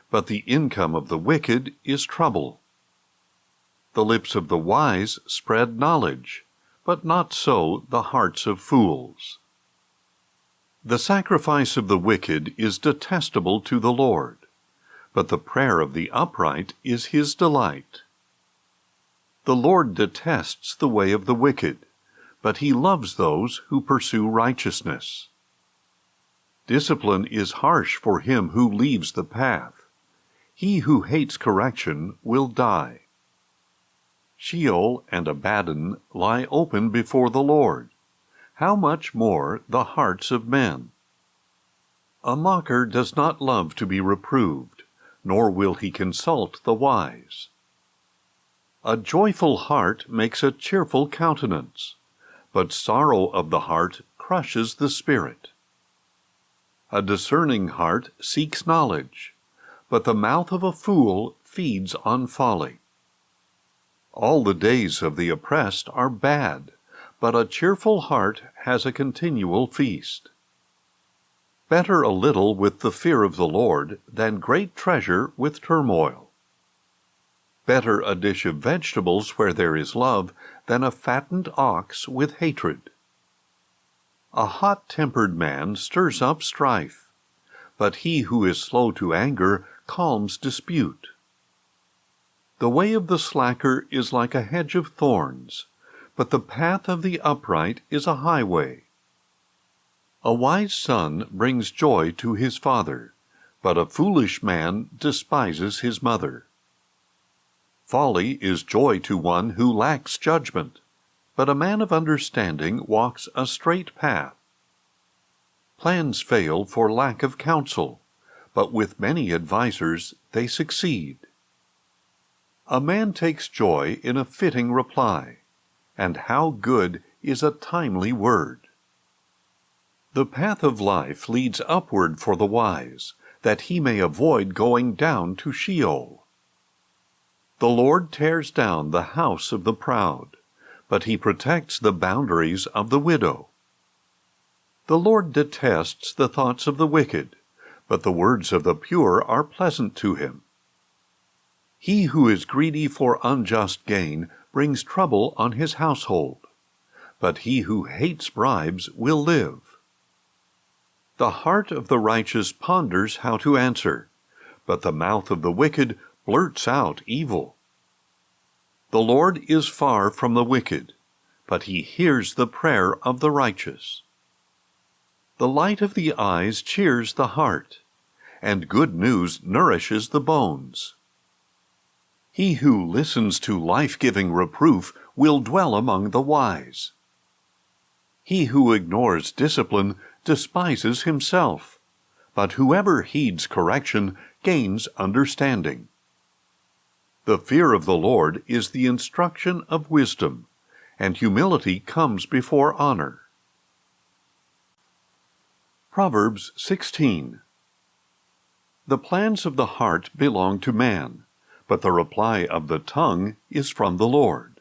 but the income of the wicked is trouble. The lips of the wise spread knowledge, but not so the hearts of fools. The sacrifice of the wicked is detestable to the Lord, but the prayer of the upright is his delight. The Lord detests the way of the wicked, but he loves those who pursue righteousness. Discipline is harsh for him who leaves the path. He who hates correction will die. Sheol and Abaddon lie open before the Lord. How much more the hearts of men? A mocker does not love to be reproved, nor will he consult the wise. A joyful heart makes a cheerful countenance, but sorrow of the heart crushes the spirit. A discerning heart seeks knowledge, but the mouth of a fool feeds on folly. All the days of the oppressed are bad, but a cheerful heart has a continual feast. Better a little with the fear of the Lord than great treasure with turmoil. Better a dish of vegetables where there is love than a fattened ox with hatred. A hot-tempered man stirs up strife, but he who is slow to anger calms dispute. The way of the slacker is like a hedge of thorns, but the path of the upright is a highway. A wise son brings joy to his father, but a foolish man despises his mother. Folly is joy to one who lacks judgment, but a man of understanding walks a straight path. Plans fail for lack of counsel, but with many advisers they succeed. A man takes joy in a fitting reply, and how good is a timely word. The path of life leads upward for the wise, that he may avoid going down to Sheol. The Lord tears down the house of the proud, but he protects the boundaries of the widow. The Lord detests the thoughts of the wicked, but the words of the pure are pleasant to him. He who is greedy for unjust gain brings trouble on his household, but he who hates bribes will live. The heart of the righteous ponders how to answer, but the mouth of the wicked blurts out evil. The Lord is far from the wicked, but he hears the prayer of the righteous. The light of the eyes cheers the heart, and good news nourishes the bones. He who listens to life-giving reproof will dwell among the wise. He who ignores discipline despises himself, but whoever heeds correction gains understanding. The fear of the Lord is the instruction of wisdom, and humility comes before honor. Proverbs 16. The plans of the heart belong to man, but the reply of the tongue is from the Lord.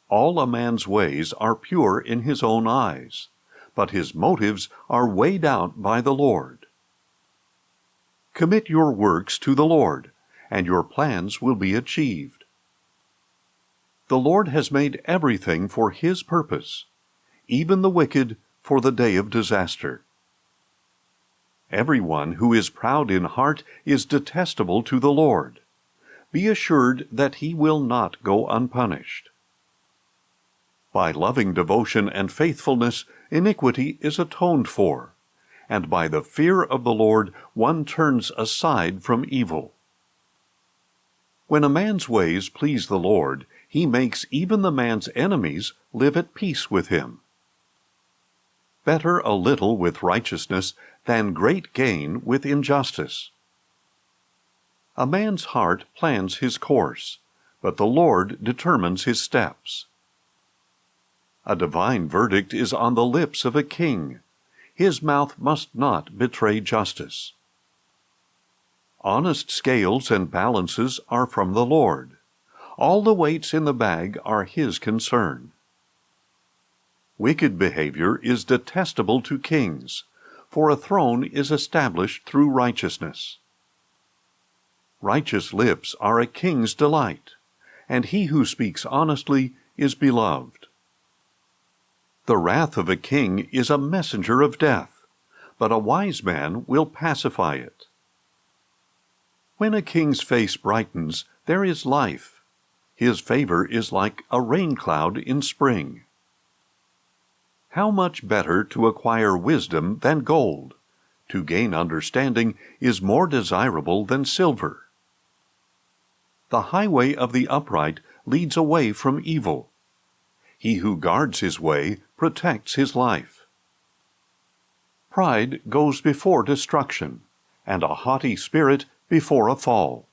All a man's ways are pure in his own eyes, but his motives are weighed out by the Lord. Commit your works to the Lord, and your plans will be achieved. The Lord has made everything for his purpose, even the wicked for the day of disaster. Everyone who is proud in heart is detestable to the Lord. Be assured that he will not go unpunished. By loving devotion and faithfulness, iniquity is atoned for, and by the fear of the Lord one turns aside from evil. When a man's ways please the Lord, he makes even the man's enemies live at peace with him. Better a little with righteousness than great gain with injustice. A man's heart plans his course, but the Lord determines his steps. A divine verdict is on the lips of a king. His mouth must not betray justice. Honest scales and balances are from the Lord. All the weights in the bag are his concern. Wicked behavior is detestable to kings, for a throne is established through righteousness. Righteous lips are a king's delight, and he who speaks honestly is beloved. The wrath of a king is a messenger of death, but a wise man will pacify it. When a king's face brightens, there is life. His favor is like a rain cloud in spring. How much better to acquire wisdom than gold? To gain understanding is more desirable than silver. The highway of the upright leads away from evil. He who guards his way protects his life. Pride goes before destruction, and a haughty spirit before a fall.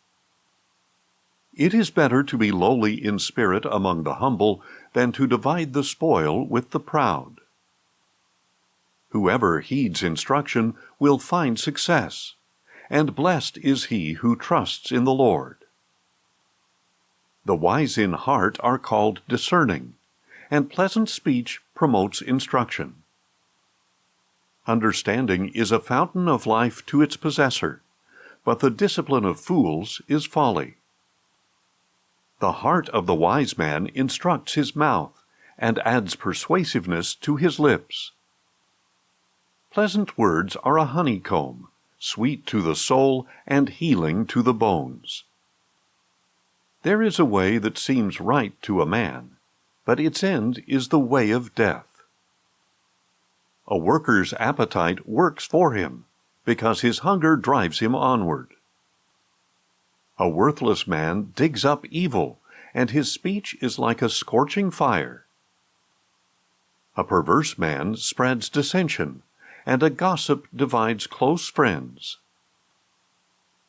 It is better to be lowly in spirit among the humble than to divide the spoil with the proud. Whoever heeds instruction will find success, and blessed is he who trusts in the Lord. The wise in heart are called discerning, and pleasant speech promotes instruction. Understanding is a fountain of life to its possessor, but the discipline of fools is folly. The heart of the wise man instructs his mouth, and adds persuasiveness to his lips. Pleasant words are a honeycomb, sweet to the soul and healing to the bones. There is a way that seems right to a man, but its end is the way of death. A worker's appetite works for him, because his hunger drives him onward. A worthless man digs up evil, and his speech is like a scorching fire. A perverse man spreads dissension, and a gossip divides close friends.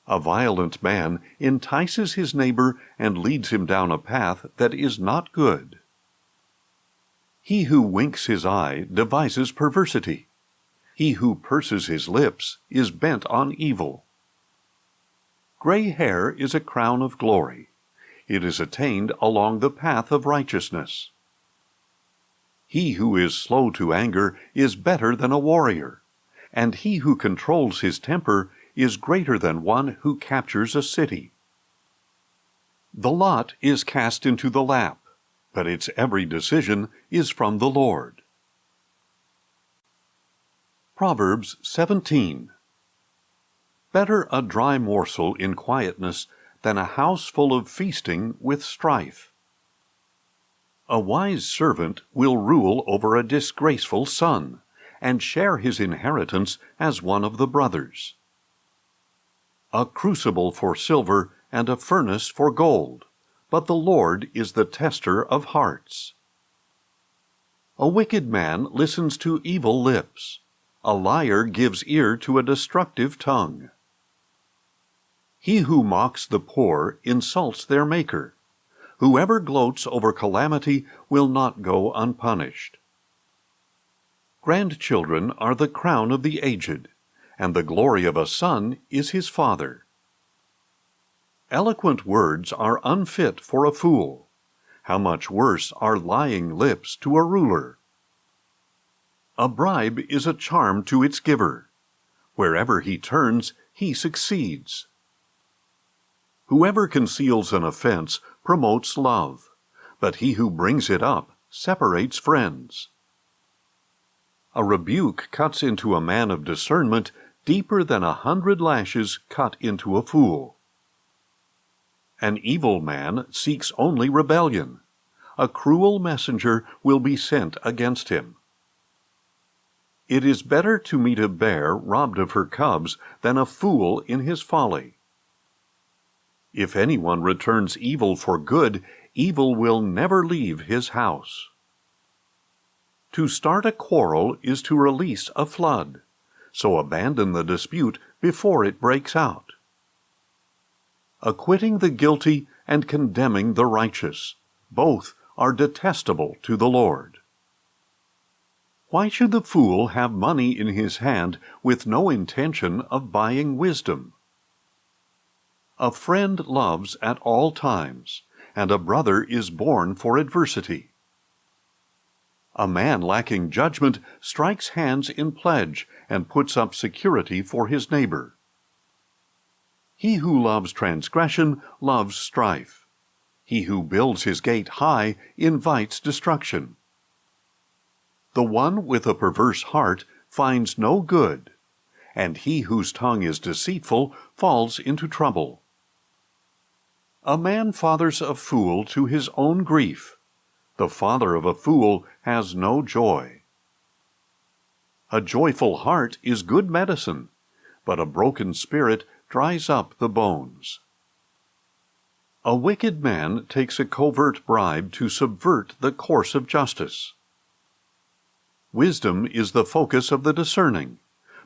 A violent man entices his neighbor and leads him down a path that is not good. He who winks his eye devises perversity. He who purses his lips is bent on evil. Gray hair is a crown of glory. It is attained along the path of righteousness. He who is slow to anger is better than a warrior, and he who controls his temper is greater than one who captures a city. The lot is cast into the lap, but its every decision is from the Lord. Proverbs 17. Better a dry morsel in quietness than a house full of feasting with strife. A wise servant will rule over a disgraceful son, and share his inheritance as one of the brothers. A crucible for silver and a furnace for gold, but the Lord is the tester of hearts. A wicked man listens to evil lips. A liar gives ear to a destructive tongue. He who mocks the poor insults their Maker. Whoever gloats over calamity will not go unpunished. Grandchildren are the crown of the aged, and the glory of a son is his father. Eloquent words are unfit for a fool. How much worse are lying lips to a ruler? A bribe is a charm to its giver. Wherever he turns, he succeeds. Whoever conceals an offense promotes love, but he who brings it up separates friends. A rebuke cuts into a man of discernment deeper than 100 lashes cut into a fool. An evil man seeks only rebellion. A cruel messenger will be sent against him. It is better to meet a bear robbed of her cubs than a fool in his folly. If anyone returns evil for good, evil will never leave his house. To start a quarrel is to release a flood, so abandon the dispute before it breaks out. Acquitting the guilty and condemning the righteous, both are detestable to the Lord. Why should the fool have money in his hand with no intention of buying wisdom? A friend loves at all times, and a brother is born for adversity. A man lacking judgment strikes hands in pledge and puts up security for his neighbor. He who loves transgression loves strife. He who builds his gate high invites destruction. The one with a perverse heart finds no good, and he whose tongue is deceitful falls into trouble. A man fathers a fool to his own grief. The father of a fool has no joy. A joyful heart is good medicine, but a broken spirit dries up the bones. A wicked man takes a covert bribe to subvert the course of justice. Wisdom is the focus of the discerning,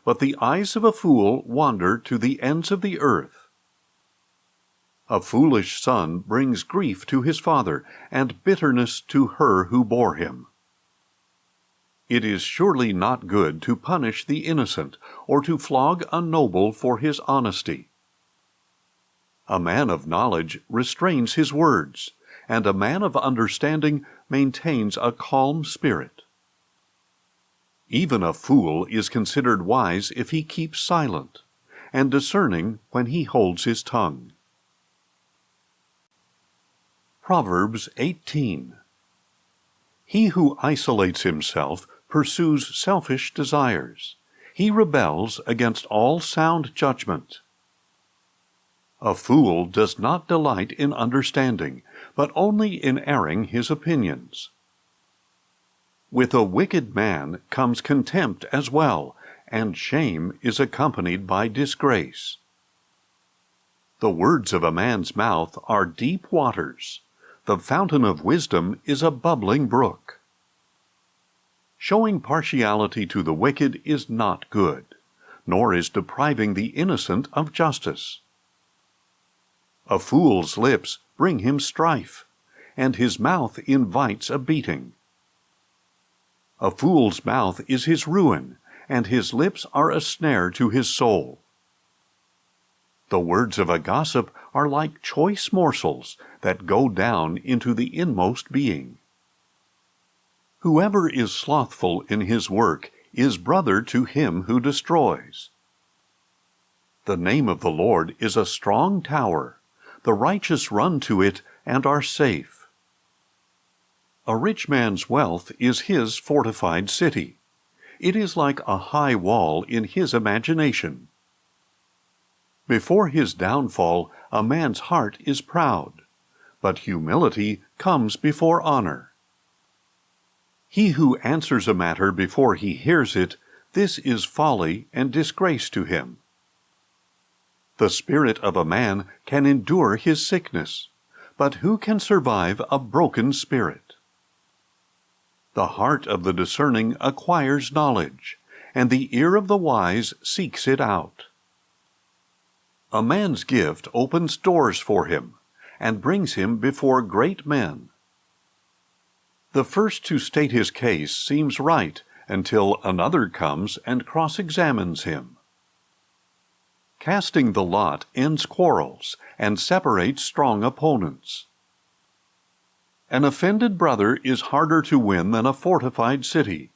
but the eyes of a fool wander to the ends of the earth. A foolish son brings grief to his father, and bitterness to her who bore him. It is surely not good to punish the innocent, or to flog a noble for his honesty. A man of knowledge restrains his words, and a man of understanding maintains a calm spirit. Even a fool is considered wise if he keeps silent, and discerning when he holds his tongue. Proverbs 18. He who isolates himself pursues selfish desires. He rebels against all sound judgment. A fool does not delight in understanding, but only in airing his opinions. With a wicked man comes contempt as well, and shame is accompanied by disgrace. The words of a man's mouth are deep waters. The fountain of wisdom is a bubbling brook. Showing partiality to the wicked is not good, nor is depriving the innocent of justice. A fool's lips bring him strife, and his mouth invites a beating. A fool's mouth is his ruin, and his lips are a snare to his soul. The words of a gossip are like choice morsels that go down into the inmost being. Whoever is slothful in his work is brother to him who destroys. The name of the Lord is a strong tower. The righteous run to it and are safe. A rich man's wealth is his fortified city. It is like a high wall in his imagination. Before his downfall, a man's heart is proud, but humility comes before honor. He who answers a matter before he hears it, this is folly and disgrace to him. The spirit of a man can endure his sickness, but who can survive a broken spirit? The heart of the discerning acquires knowledge, and the ear of the wise seeks it out. A man's gift opens doors for him, and brings him before great men. The first to state his case seems right until another comes and cross-examines him. Casting the lot ends quarrels and separates strong opponents. An offended brother is harder to win than a fortified city,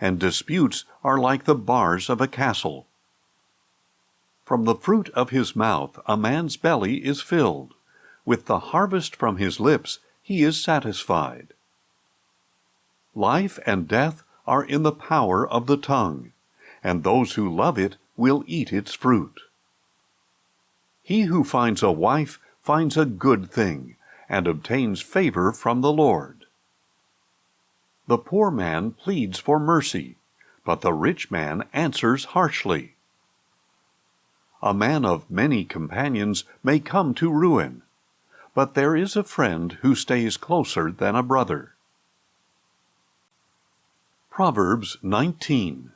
and disputes are like the bars of a castle. From the fruit of his mouth a man's belly is filled. With the harvest from his lips he is satisfied. Life and death are in the power of the tongue, and those who love it will eat its fruit. He who finds a wife finds a good thing, and obtains favor from the Lord. The poor man pleads for mercy, but the rich man answers harshly. A man of many companions may come to ruin, but there is a friend who stays closer than a brother. Proverbs 19.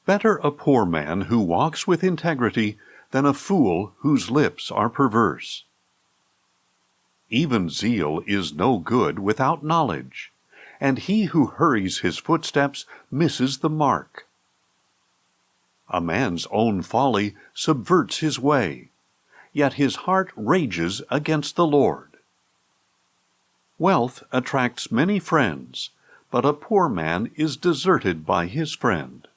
Better a poor man who walks with integrity than a fool whose lips are perverse. Even zeal is no good without knowledge, and he who hurries his footsteps misses the mark. A man's own folly subverts his way, yet his heart rages against the Lord. Wealth attracts many friends, but a poor man is deserted by his friend.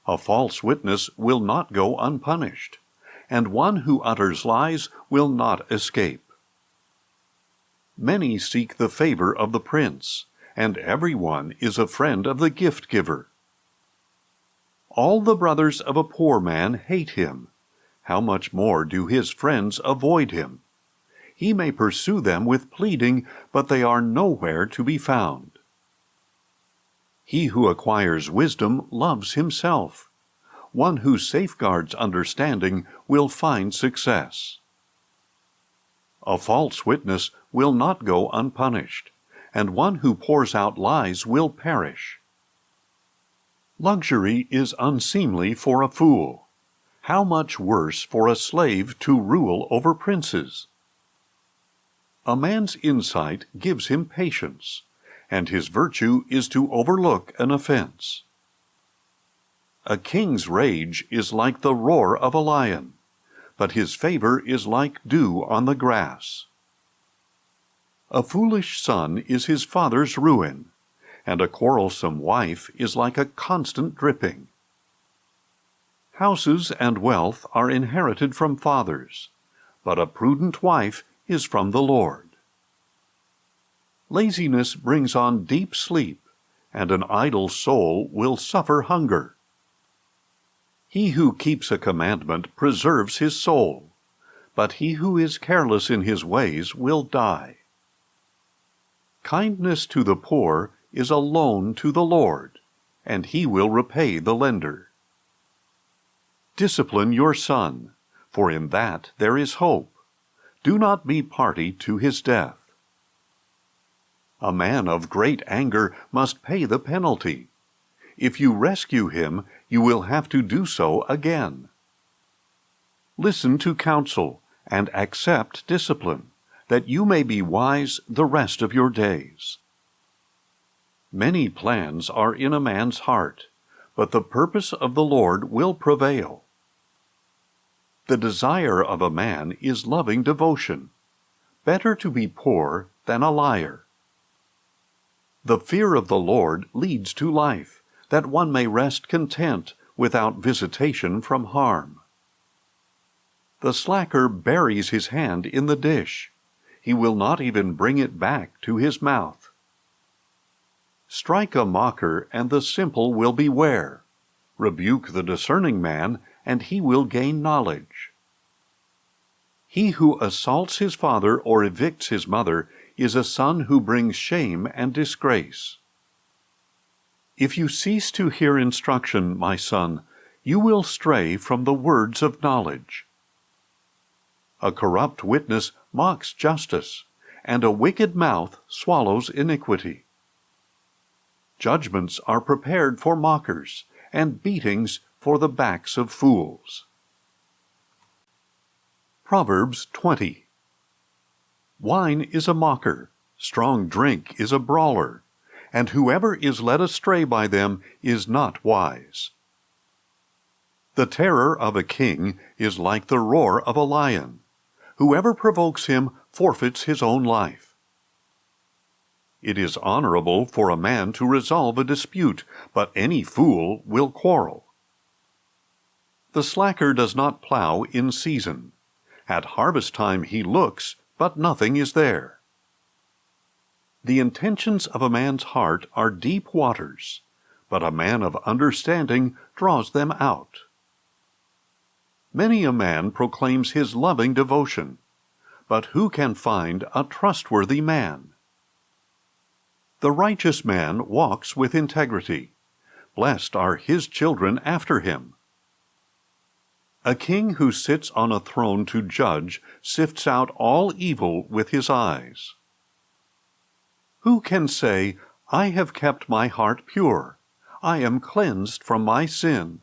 A false witness will not go unpunished, and one who utters lies will not escape. Many seek the favor of the prince, and everyone is a friend of the gift-giver. All the brothers of a poor man hate him. How much more do his friends avoid him? He may pursue them with pleading, but they are nowhere to be found. He who acquires wisdom loves himself. One who safeguards understanding will find success. A false witness will not go unpunished, and one who pours out lies will perish. Luxury is unseemly for a fool. How much worse for a slave to rule over princes? A man's insight gives him patience, and his virtue is to overlook an offense. A king's rage is like the roar of a lion, but his favor is like dew on the grass. A foolish son is his father's ruin, and a quarrelsome wife is like a constant dripping. Houses and wealth are inherited from fathers, but a prudent wife is from the Lord. Laziness brings on deep sleep, and an idle soul will suffer hunger. He who keeps a commandment preserves his soul, but he who is careless in his ways will die. Kindness to the poor is a loan to the Lord, and he will repay the lender. Discipline your son, for in that there is hope. Do not be party to his death. A man of great anger must pay the penalty. If you rescue him, you will have to do so again. Listen to counsel and accept discipline, that you may be wise the rest of your days. Many plans are in a man's heart, but the purpose of the Lord will prevail. The desire of a man is loving devotion. Better to be poor than a liar. The fear of the Lord leads to life, that one may rest content without visitation from harm. The slacker buries his hand in the dish. He will not even bring it back to his mouth. Strike a mocker, and the simple will beware. Rebuke the discerning man, and he will gain knowledge. He who assaults his father or evicts his mother is a son who brings shame and disgrace. If you cease to hear instruction, my son, you will stray from the words of knowledge. A corrupt witness mocks justice, and a wicked mouth swallows iniquity. Judgments are prepared for mockers, and beatings for the backs of fools. Proverbs 20. Wine is a mocker, strong drink is a brawler, and whoever is led astray by them is not wise. The terror of a king is like the roar of a lion. Whoever provokes him forfeits his own life. It is honorable for a man to resolve a dispute, but any fool will quarrel. The slacker does not plow in season. At harvest time he looks, but nothing is there. The intentions of a man's heart are deep waters, but a man of understanding draws them out. Many a man proclaims his loving devotion, but who can find a trustworthy man? The righteous man walks with integrity. Blessed are his children after him. A king who sits on a throne to judge sifts out all evil with his eyes. Who can say, I have kept my heart pure, I am cleansed from my sin?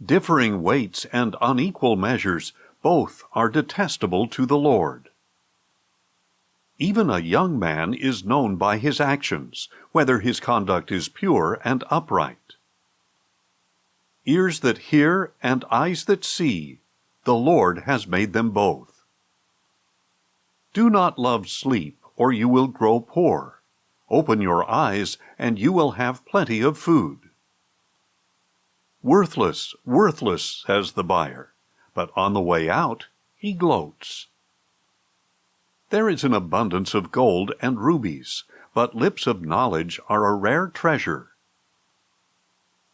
Differing weights and unequal measures, both are detestable to the Lord. Even a young man is known by his actions, whether his conduct is pure and upright. Ears that hear and eyes that see, the Lord has made them both. Do not love sleep, or you will grow poor. Open your eyes, and you will have plenty of food. Worthless, worthless, says the buyer, but on the way out he gloats. There is an abundance of gold and rubies, but lips of knowledge are a rare treasure.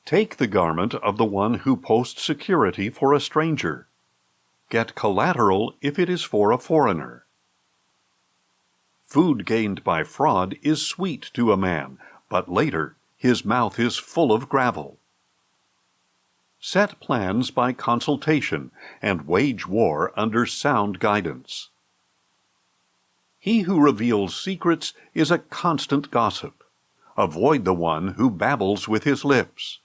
Take the garment of the one who posts security for a stranger. Get collateral if it is for a foreigner. Food gained by fraud is sweet to a man, but later his mouth is full of gravel. Set plans by consultation, and wage war under sound guidance. He who reveals secrets is a constant gossip. Avoid the one who babbles with his lips.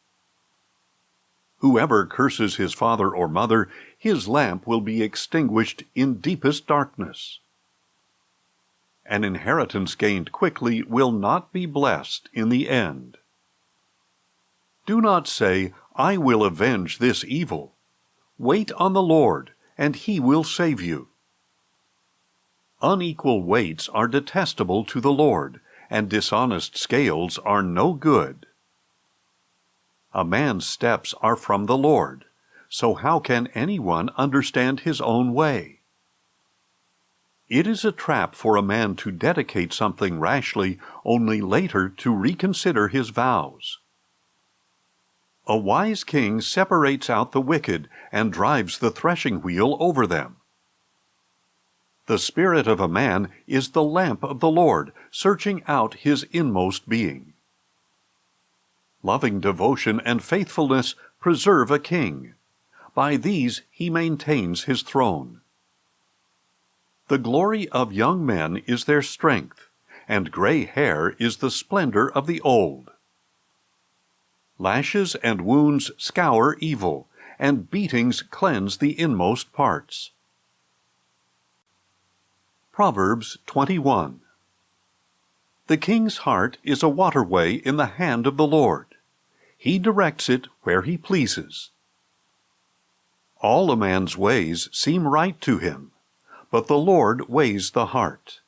Whoever curses his father or mother, his lamp will be extinguished in deepest darkness. An inheritance gained quickly will not be blessed in the end. Do not say, I will avenge this evil. Wait on the Lord, and he will save you. Unequal weights are detestable to the Lord, and dishonest scales are no good. A man's steps are from the Lord, so how can anyone understand his own way? It is a trap for a man to dedicate something rashly, only later to reconsider his vows. A wise king separates out the wicked and drives the threshing wheel over them. The spirit of a man is the lamp of the Lord, searching out his inmost being. Loving devotion and faithfulness preserve a king. By these he maintains his throne. The glory of young men is their strength, and gray hair is the splendor of the old. Lashes and wounds scour evil, and beatings cleanse the inmost parts. Proverbs 21. The king's heart is a waterway in the hand of the Lord. He directs it where he pleases. All a man's ways seem right to him, but the Lord weighs the heart.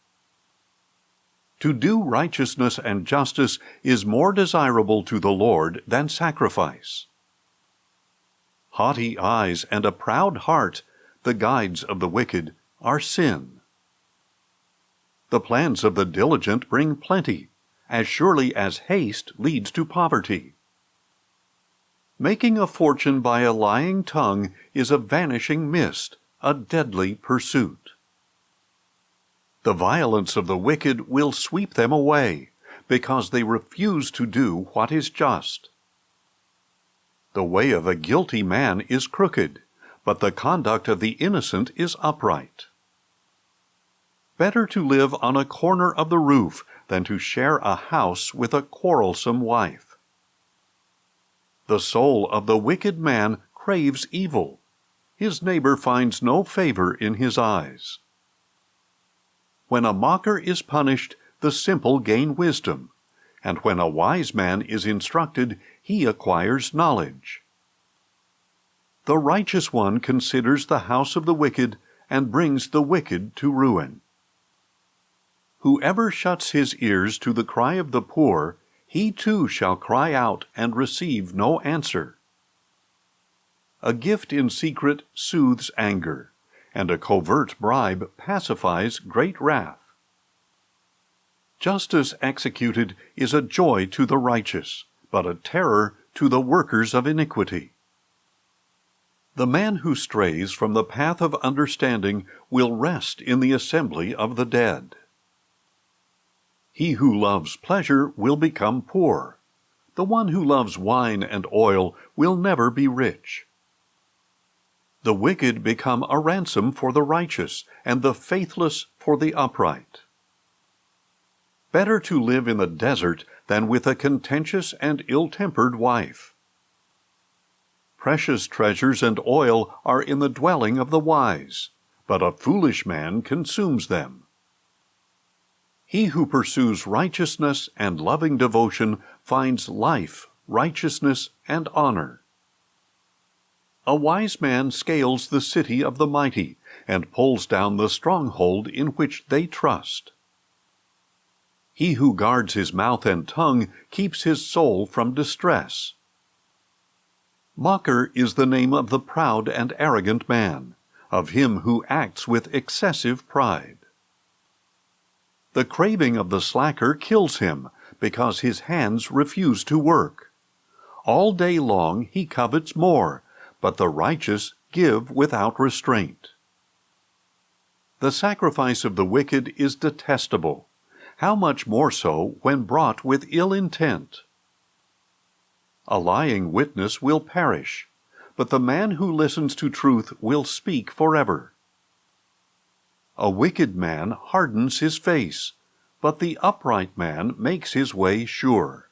To do righteousness and justice is more desirable to the Lord than sacrifice. Haughty eyes and a proud heart, the guides of the wicked, are sin. The plans of the diligent bring plenty, as surely as haste leads to poverty. Making a fortune by a lying tongue is a vanishing mist, a deadly pursuit. The violence of the wicked will sweep them away, because they refuse to do what is just. The way of a guilty man is crooked, but the conduct of the innocent is upright. Better to live on a corner of the roof than to share a house with a quarrelsome wife. The soul of the wicked man craves evil. His neighbor finds no favor in his eyes. When a mocker is punished, the simple gain wisdom, and when a wise man is instructed, he acquires knowledge. The righteous one considers the house of the wicked and brings the wicked to ruin. Whoever shuts his ears to the cry of the poor, he too shall cry out and receive no answer. A gift in secret soothes anger, and a covert bribe pacifies great wrath. Justice executed is a joy to the righteous, but a terror to the workers of iniquity. The man who strays from the path of understanding will rest in the assembly of the dead. He who loves pleasure will become poor. The one who loves wine and oil will never be rich. The wicked become a ransom for the righteous, and the faithless for the upright. Better to live in the desert than with a contentious and ill-tempered wife. Precious treasures and oil are in the dwelling of the wise, but a foolish man consumes them. He who pursues righteousness and loving devotion finds life, righteousness, and honor. A wise man scales the city of the mighty and pulls down the stronghold in which they trust. He who guards his mouth and tongue keeps his soul from distress. Mocker is the name of the proud and arrogant man, of him who acts with excessive pride. The craving of the slacker kills him, because his hands refuse to work. All day long he covets more, but the righteous give without restraint. The sacrifice of the wicked is detestable. How much more so when brought with ill intent? A lying witness will perish, but the man who listens to truth will speak forever. A wicked man hardens his face, but the upright man makes his way sure.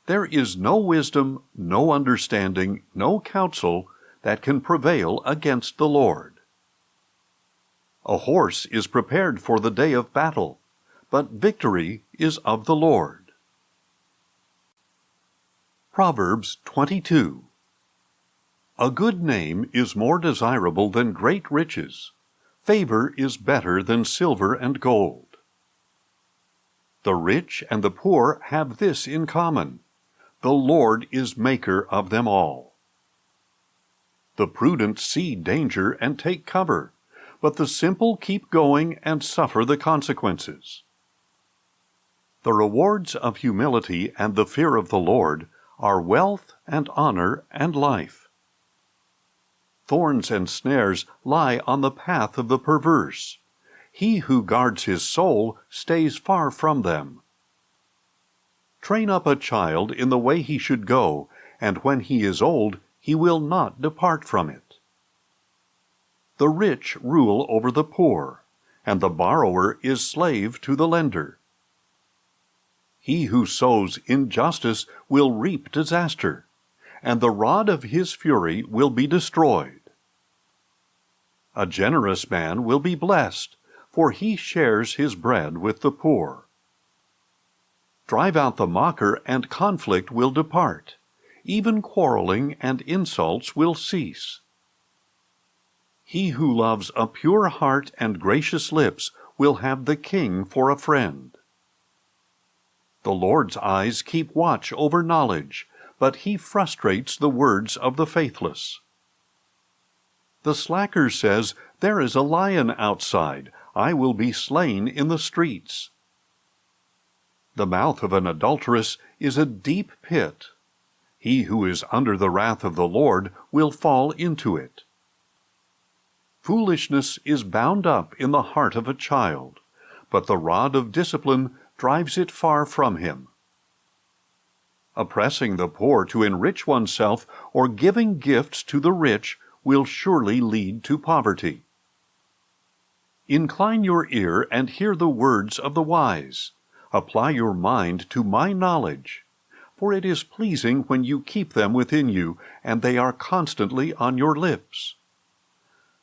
There is no wisdom, no understanding, no counsel that can prevail against the Lord. A horse is prepared for the day of battle, but victory is of the Lord. Proverbs 22. A good name is more desirable than great riches. Favor is better than silver and gold. The rich and the poor have this in common: the Lord is maker of them all. The prudent see danger and take cover, but the simple keep going and suffer the consequences. The rewards of humility and the fear of the Lord are wealth and honor and life. Thorns and snares lie on the path of the perverse. He who guards his soul stays far from them. Train up a child in the way he should go, and when he is old, he will not depart from it. The rich rule over the poor, and the borrower is slave to the lender. He who sows injustice will reap disaster, and the rod of his fury will be destroyed. A generous man will be blessed, for he shares his bread with the poor. Drive out the mocker, and conflict will depart. Even quarreling and insults will cease. He who loves a pure heart and gracious lips will have the king for a friend. The Lord's eyes keep watch over knowledge, but he frustrates the words of the faithless. The slacker says, "There is a lion outside. I will be slain in the streets." The mouth of an adulteress is a deep pit. He who is under the wrath of the Lord will fall into it. Foolishness is bound up in the heart of a child, but the rod of discipline drives it far from him. Oppressing the poor to enrich oneself or giving gifts to the rich will surely lead to poverty. Incline your ear and hear the words of the wise. Apply your mind to my knowledge, for it is pleasing when you keep them within you, and they are constantly on your lips.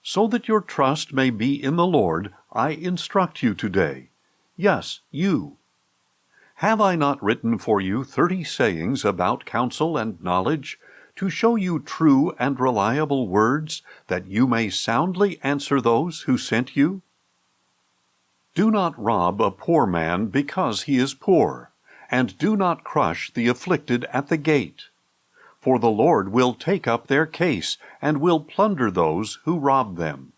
So that your trust may be in the Lord, I instruct you today. Yes, you. Have I not written for you 30 sayings about counsel and knowledge, to show you true and reliable words, that you may soundly answer those who sent you? Do not rob a poor man because he is poor, and do not crush the afflicted at the gate. For the Lord will take up their case, and will plunder those who rob them.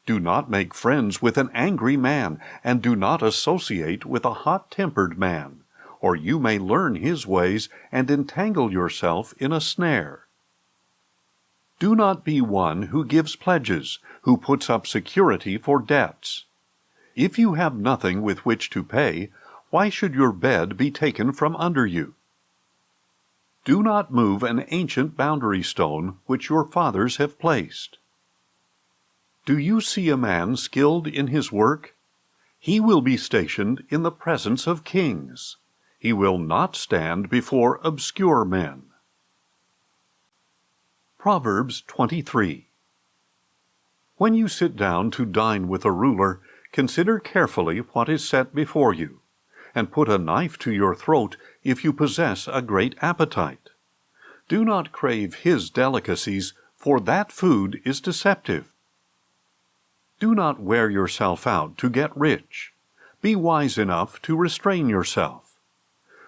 Do not make friends with an angry man, and do not associate with a hot-tempered man, or you may learn his ways and entangle yourself in a snare. Do not be one who gives pledges, who puts up security for debts. If you have nothing with which to pay, why should your bed be taken from under you? Do not move an ancient boundary stone which your fathers have placed. Do you see a man skilled in his work? He will be stationed in the presence of kings. He will not stand before obscure men. Proverbs 23. When you sit down to dine with a ruler, consider carefully what is set before you, and put a knife to your throat if you possess a great appetite. Do not crave his delicacies, for that food is deceptive. Do not wear yourself out to get rich. Be wise enough to restrain yourself.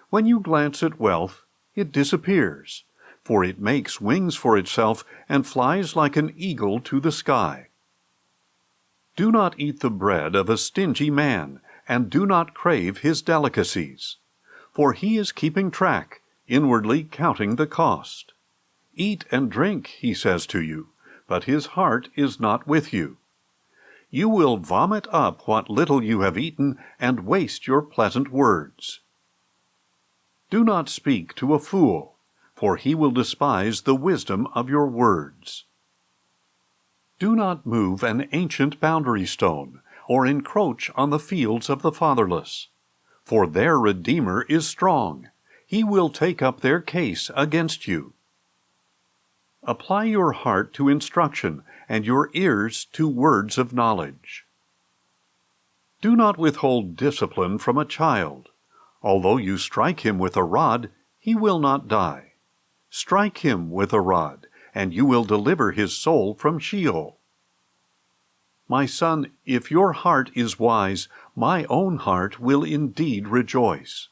When you glance at wealth, it disappears, for it makes wings for itself and flies like an eagle to the sky. Do not eat the bread of a stingy man, and do not crave his delicacies, for he is keeping track, inwardly counting the cost. Eat and drink, he says to you, but his heart is not with you. You will vomit up what little you have eaten and waste your pleasant words. Do not speak to a fool, for he will despise the wisdom of your words. Do not move an ancient boundary stone, or encroach on the fields of the fatherless, for their Redeemer is strong. He will take up their case against you. Apply your heart to instruction, and your ears to words of knowledge. Do not withhold discipline from a child. Although you strike him with a rod, he will not die. Strike him with a rod, and you will deliver his soul from Sheol. My son, if your heart is wise, my own heart will indeed rejoice.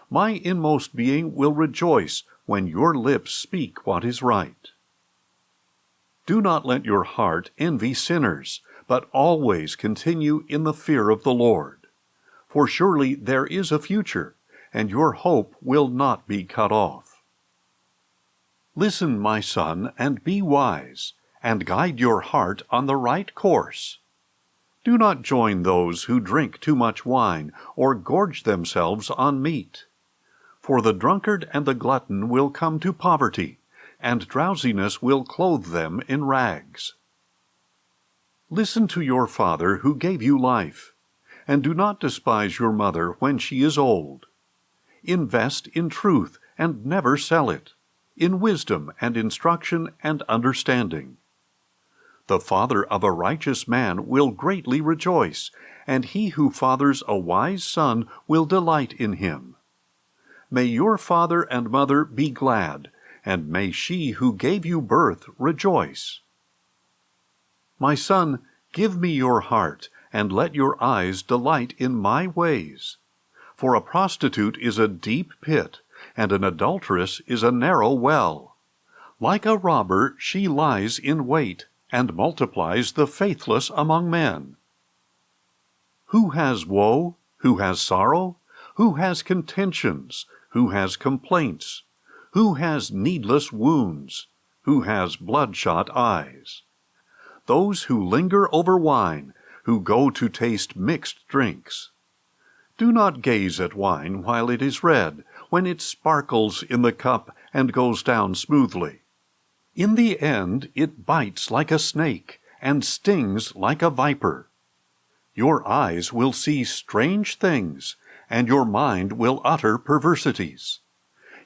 My inmost being will rejoice when your lips speak what is right. Do not let your heart envy sinners, but always continue in the fear of the Lord. For surely there is a future, and your hope will not be cut off. Listen, my son, and be wise, and guide your heart on the right course. Do not join those who drink too much wine, or gorge themselves on meat. For the drunkard and the glutton will come to poverty, and drowsiness will clothe them in rags. Listen to your father who gave you life, and do not despise your mother when she is old. Invest in truth and never sell it, in wisdom and instruction and understanding. The father of a righteous man will greatly rejoice, and he who fathers a wise son will delight in him. May your father and mother be glad, and may she who gave you birth rejoice. My son, give me your heart, and let your eyes delight in my ways. For a prostitute is a deep pit, and an adulteress is a narrow well. Like a robber she lies in wait, and multiplies the faithless among men. Who has woe? Who has sorrow? Who has contentions? Who has complaints? Who has needless wounds? Who has bloodshot eyes? Those who linger over wine, who go to taste mixed drinks. Do not gaze at wine while it is red, when it sparkles in the cup and goes down smoothly. In the end it bites like a snake, and stings like a viper. Your eyes will see strange things, and your mind will utter perversities.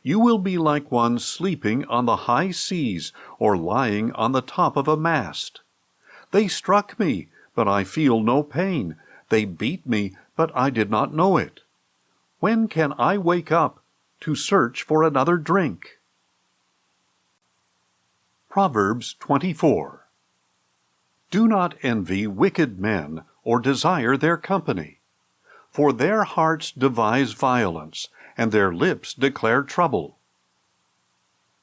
You will be like one sleeping on the high seas, or lying on the top of a mast. They struck me, but I feel no pain. They beat me, but I did not know it. When can I wake up to search for another drink? Proverbs 24. Do not envy wicked men, or desire their company. For their hearts devise violence, and their lips declare trouble.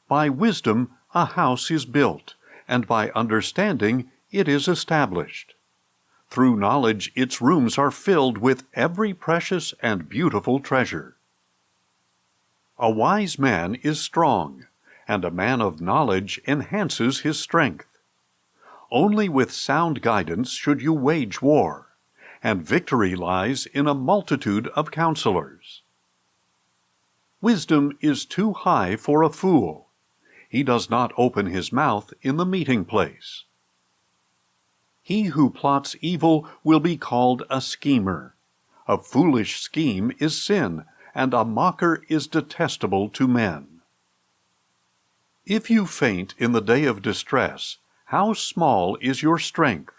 By wisdom a house is built, and by understanding it is established. Through knowledge its rooms are filled with every precious and beautiful treasure. A wise man is strong, and a man of knowledge enhances his strength. Only with sound guidance should you wage war, and victory lies in a multitude of counselors. Wisdom is too high for a fool. He does not open his mouth in the meeting place. He who plots evil will be called a schemer. A foolish scheme is sin, and a mocker is detestable to men. If you faint in the day of distress, how small is your strength?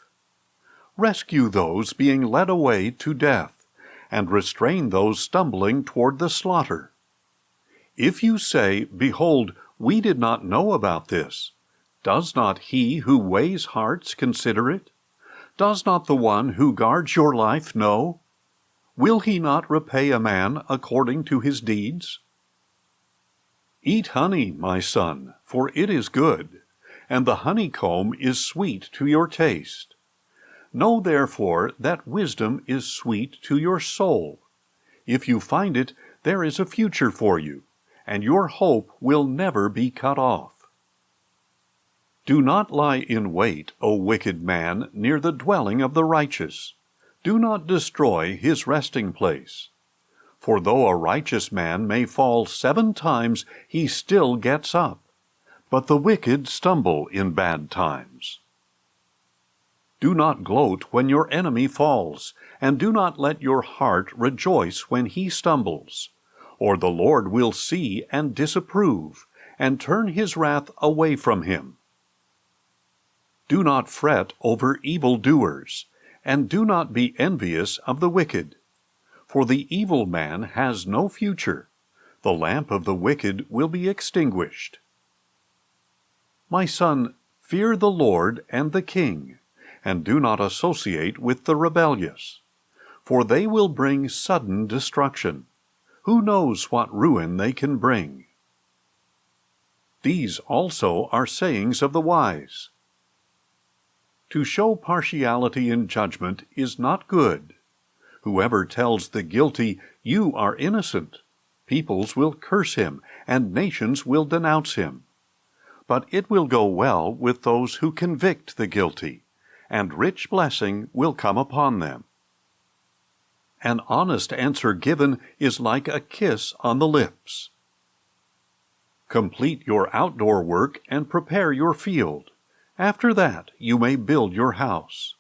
Rescue those being led away to death, and restrain those stumbling toward the slaughter. If you say, Behold, we did not know about this, does not he who weighs hearts consider it? Does not the one who guards your life know? Will he not repay a man according to his deeds? Eat honey, my son, for it is good, and the honeycomb is sweet to your taste. Know therefore that wisdom is sweet to your soul. If you find it, there is a future for you, and your hope will never be cut off. Do not lie in wait, O wicked man, near the dwelling of the righteous. Do not destroy his resting place. For though a righteous man may fall 7 times, he still gets up. But the wicked stumble in bad times. Do not gloat when your enemy falls, and do not let your heart rejoice when he stumbles. Or the Lord will see and disapprove, and turn his wrath away from him. Do not fret over evildoers, and do not be envious of the wicked. For the evil man has no future. The lamp of the wicked will be extinguished. My son, fear the Lord and the king, and do not associate with the rebellious. For they will bring sudden destruction. Who knows what ruin they can bring? These also are sayings of the wise. To show partiality in judgment is not good. Whoever tells the guilty, You are innocent, peoples will curse him, and nations will denounce him. But it will go well with those who convict the guilty, and rich blessing will come upon them. An honest answer given is like a kiss on the lips. Complete your outdoor work and prepare your field. After that, you may build your house.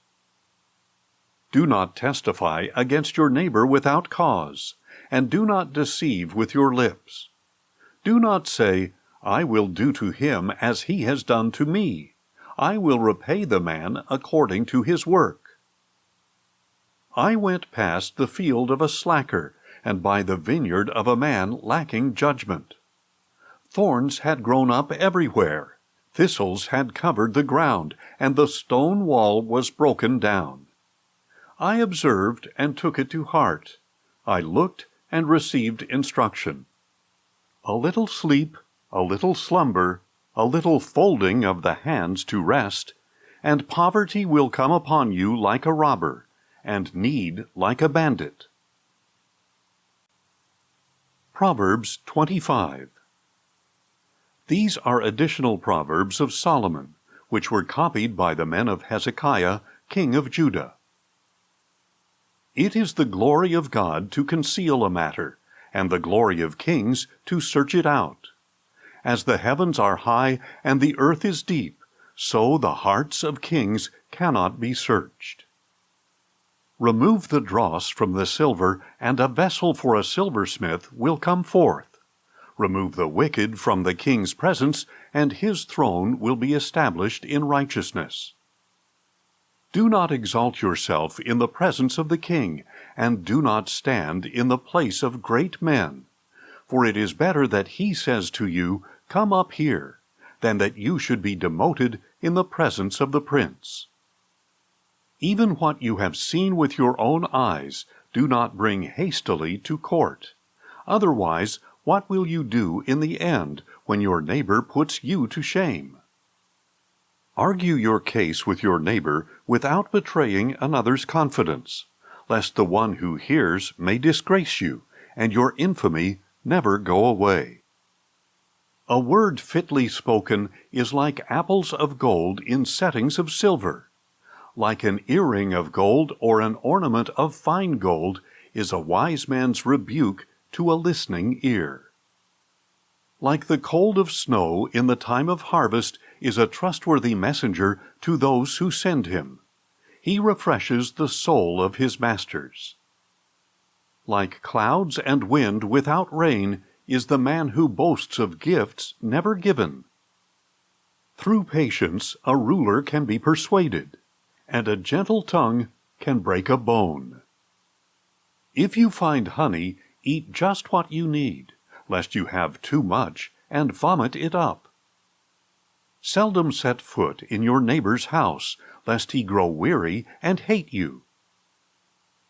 Do not testify against your neighbor without cause, and do not deceive with your lips. Do not say, I will do to him as he has done to me. I will repay the man according to his work. I went past the field of a slacker, and by the vineyard of a man lacking judgment. Thorns had grown up everywhere. Thistles had covered the ground, and the stone wall was broken down. I observed and took it to heart. I looked and received instruction. A little sleep, a little slumber, a little folding of the hands to rest, and poverty will come upon you like a robber, and need like a bandit. Proverbs 25. These are additional proverbs of Solomon, which were copied by the men of Hezekiah, king of Judah. It is the glory of God to conceal a matter, and the glory of kings to search it out. As the heavens are high and the earth is deep, so the hearts of kings cannot be searched. Remove the dross from the silver, and a vessel for a silversmith will come forth. Remove the wicked from the king's presence, and his throne will be established in righteousness. Do not exalt yourself in the presence of the king, and do not stand in the place of great men. For it is better that he says to you, Come up here, than that you should be demoted in the presence of the prince. Even what you have seen with your own eyes, do not bring hastily to court. Otherwise, what will you do in the end when your neighbor puts you to shame? Argue your case with your neighbor without betraying another's confidence, lest the one who hears may disgrace you, and your infamy never go away. A word fitly spoken is like apples of gold in settings of silver. Like an earring of gold or an ornament of fine gold is a wise man's rebuke to a listening ear. Like the cold of snow in the time of harvest is a trustworthy messenger to those who send him. He refreshes the soul of his masters. Like clouds and wind without rain is the man who boasts of gifts never given. Through patience a ruler can be persuaded, and a gentle tongue can break a bone. If you find honey, eat just what you need, lest you have too much and vomit it up. Seldom set foot in your neighbor's house, lest he grow weary and hate you.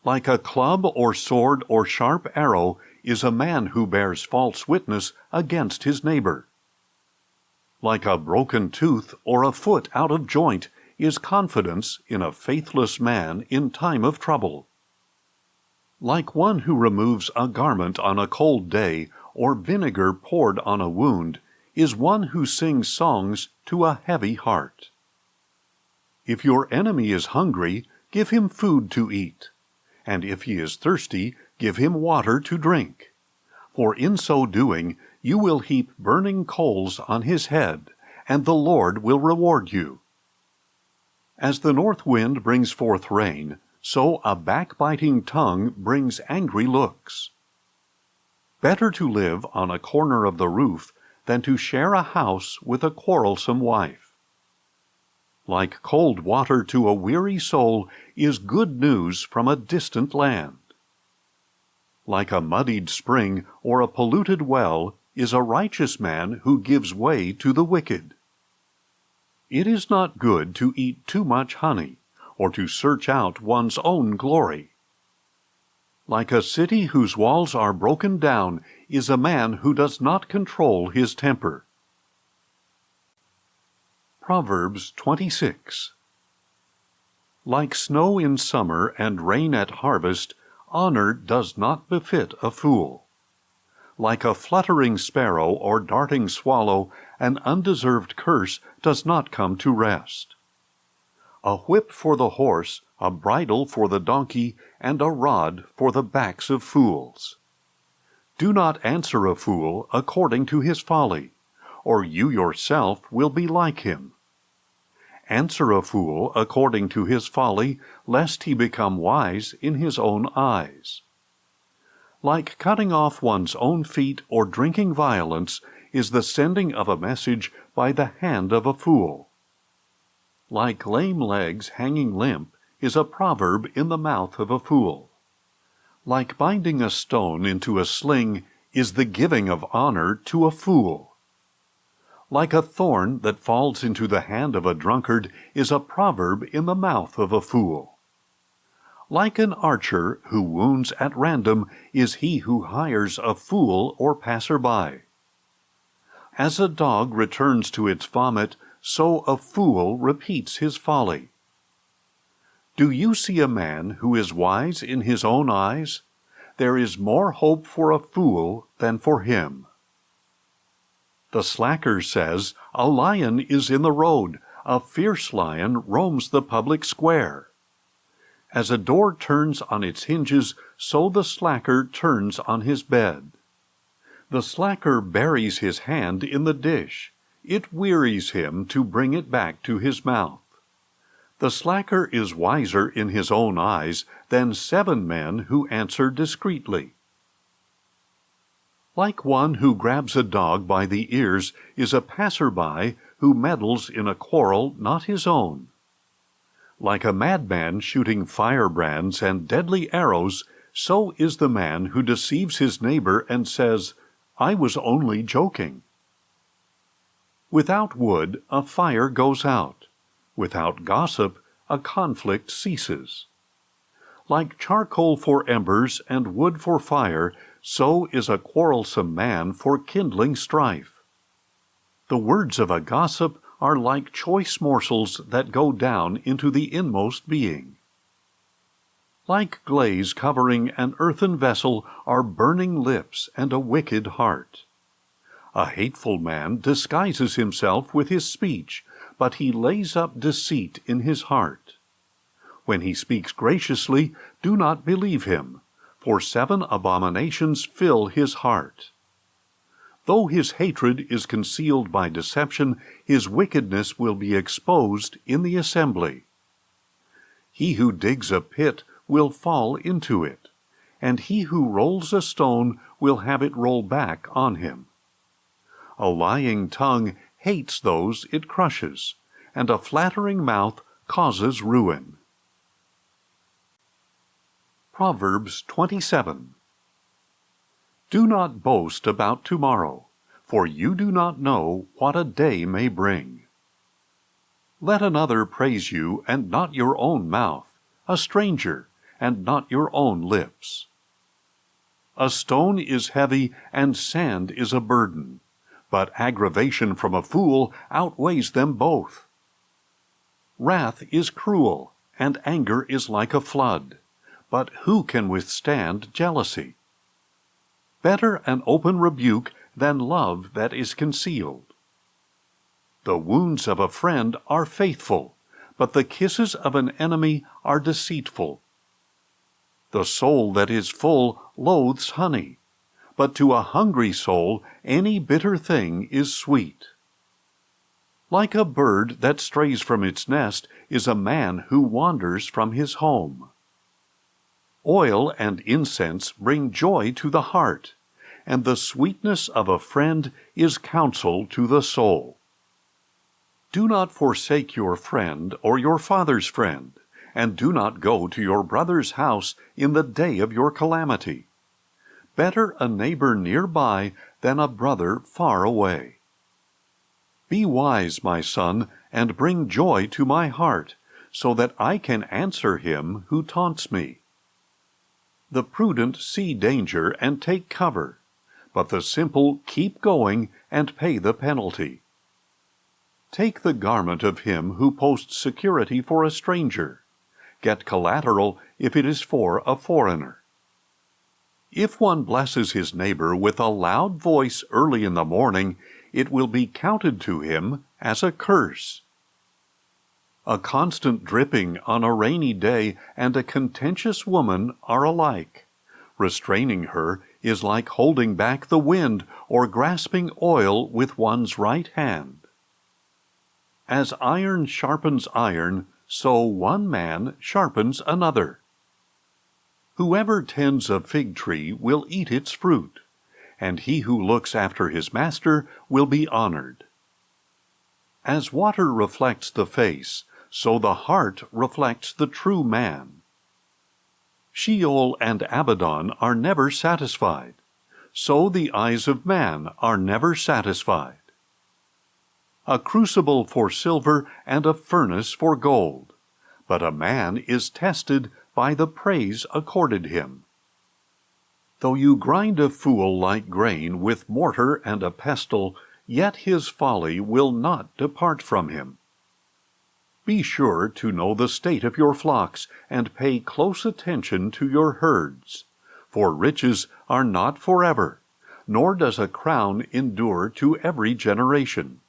Like a club or sword or sharp arrow is a man who bears false witness against his neighbor. Like a broken tooth or a foot out of joint is confidence in a faithless man in time of trouble. Like one who removes a garment on a cold day or vinegar poured on a wound is one who sings songs to a heavy heart. If your enemy is hungry, give him food to eat, and if he is thirsty, give him water to drink. For in so doing, you will heap burning coals on his head, and the Lord will reward you. As the north wind brings forth rain, so a backbiting tongue brings angry looks. Better to live on a corner of the roof than to share a house with a quarrelsome wife. Like cold water to a weary soul is good news from a distant land. Like a muddied spring or a polluted well is a righteous man who gives way to the wicked. It is not good to eat too much honey, or to search out one's own glory. Like a city whose walls are broken down is a man who does not control his temper. Proverbs 26. Like snow in summer and rain at harvest, honor does not befit a fool. Like a fluttering sparrow or darting swallow, an undeserved curse does not come to rest. a whip for the horse, a bridle for the donkey, and a rod for the backs of fools. Do not answer a fool according to his folly, or you yourself will be like him. Answer a fool according to his folly, lest he become wise in his own eyes. Like cutting off one's own feet or drinking violence is the sending of a message by the hand of a fool. Like lame legs hanging limp is a proverb in the mouth of a fool. Like binding a stone into a sling is the giving of honor to a fool. Like a thorn that falls into the hand of a drunkard is a proverb in the mouth of a fool. Like an archer who wounds at random is he who hires a fool or passer-by. As a dog returns to its vomit, so a fool repeats his folly. Do you see a man who is wise in his own eyes? There is more hope for a fool than for him. The slacker says, "A lion is in the road, a fierce lion roams the public square." As a door turns on its hinges, so the slacker turns on his bed. The slacker buries his hand in the dish. It wearies him to bring it back to his mouth. The slacker is wiser in his own eyes than 7 men who answer discreetly. Like one who grabs a dog by the ears is a passer-by who meddles in a quarrel not his own. Like a madman shooting firebrands and deadly arrows, so is the man who deceives his neighbor and says, "I was only joking." Without wood, a fire goes out. Without gossip, a conflict ceases. Like charcoal for embers and wood for fire, so is a quarrelsome man for kindling strife. The words of a gossip are like choice morsels that go down into the inmost being. Like glaze covering an earthen vessel are burning lips and a wicked heart. A hateful man disguises himself with his speech, but he lays up deceit in his heart. When he speaks graciously, do not believe him, for 7 abominations fill his heart. Though his hatred is concealed by deception, his wickedness will be exposed in the assembly. He who digs a pit will fall into it, and he who rolls a stone will have it roll back on him. A lying tongue hates those it crushes, and a flattering mouth causes ruin. Proverbs 27. Do not boast about tomorrow, for you do not know what a day may bring. Let another praise you, and not your own mouth, a stranger, and not your own lips. A stone is heavy, and sand is a burden, but aggravation from a fool outweighs them both. Wrath is cruel, and anger is like a flood, but who can withstand jealousy? Better an open rebuke than love that is concealed. The wounds of a friend are faithful, but the kisses of an enemy are deceitful. The soul that is full loathes honey, but to a hungry soul any bitter thing is sweet. Like a bird that strays from its nest is a man who wanders from his home. Oil and incense bring joy to the heart, and the sweetness of a friend is counsel to the soul. Do not forsake your friend or your father's friend, and do not go to your brother's house in the day of your calamity. Better a neighbor nearby than a brother far away. Be wise, my son, and bring joy to my heart, so that I can answer him who taunts me. The prudent see danger and take cover, but the simple keep going and pay the penalty. Take the garment of him who posts security for a stranger. Get collateral if it is for a foreigner. If one blesses his neighbor with a loud voice early in the morning, it will be counted to him as a curse. A constant dripping on a rainy day and a contentious woman are alike. Restraining her is like holding back the wind or grasping oil with one's right hand. As iron sharpens iron, so one man sharpens another. Whoever tends a fig tree will eat its fruit, and he who looks after his master will be honored. As water reflects the face, so the heart reflects the true man. Sheol and Abaddon are never satisfied, so the eyes of man are never satisfied. A crucible for silver and a furnace for gold, but a man is tested by the praise accorded him. Though you grind a fool like grain with mortar and a pestle, yet his folly will not depart from him. Be sure to know the state of your flocks, and pay close attention to your herds, for riches are not forever, nor does a crown endure to every generation.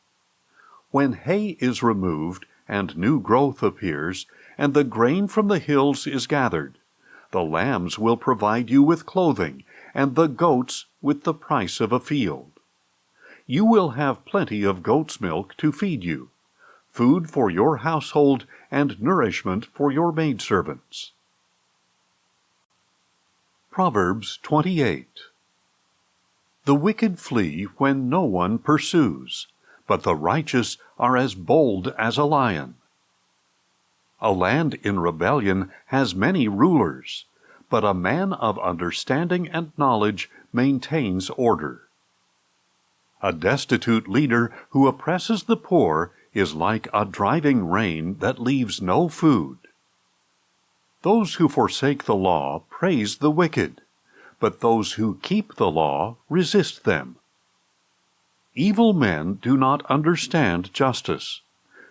When hay is removed, and new growth appears, and the grain from the hills is gathered, the lambs will provide you with clothing, and the goats with the price of a field. You will have plenty of goat's milk to feed you, food for your household, and nourishment for your maidservants. Proverbs 28. The wicked flee when no one pursues, but the righteous are as bold as a lion. A land in rebellion has many rulers, but a man of understanding and knowledge maintains order. A destitute leader who oppresses the poor is like a driving rain that leaves no food. Those who forsake the law praise the wicked, but those who keep the law resist them. Evil men do not understand justice,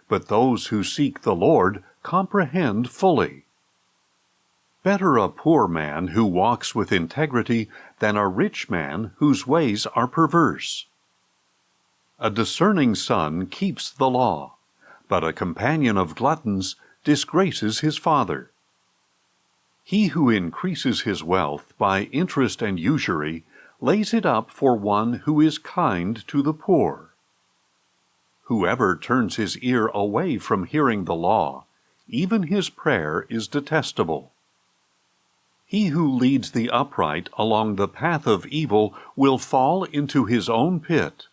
but those who seek the Lord comprehend fully. Better a poor man who walks with integrity than a rich man whose ways are perverse. A discerning son keeps the law, but a companion of gluttons disgraces his father. He who increases his wealth by interest and usury lays it up for one who is kind to the poor. Whoever turns his ear away from hearing the law, even his prayer is detestable. He who leads the upright along the path of evil will fall into his own pit,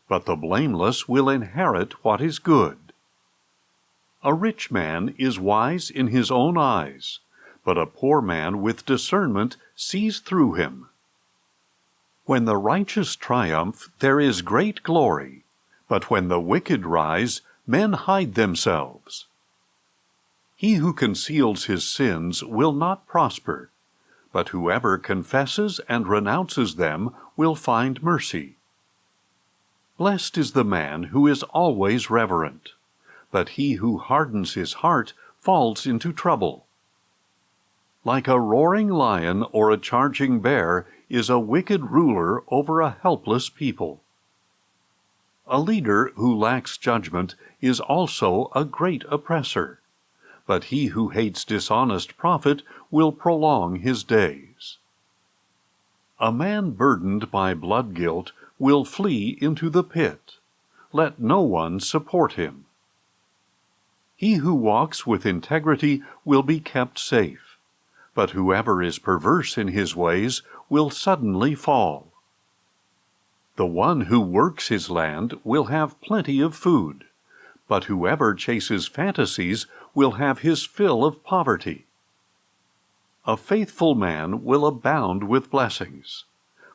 but the blameless will inherit what is good. A rich man is wise in his own eyes, but a poor man with discernment sees through him. When the righteous triumph, there is great glory, but when the wicked rise, men hide themselves. He who conceals his sins will not prosper, but whoever confesses and renounces them will find mercy. Blessed is the man who is always reverent, but he who hardens his heart falls into trouble. Like a roaring lion or a charging bear is a wicked ruler over a helpless people. A leader who lacks judgment is also a great oppressor, but he who hates dishonest profit will prolong his days. A man burdened by blood guilt will flee into the pit. Let no one support him. He who walks with integrity will be kept safe, but whoever is perverse in his ways will suddenly fall. The one who works his land will have plenty of food, but whoever chases fantasies will have his fill of poverty. A faithful man will abound with blessings,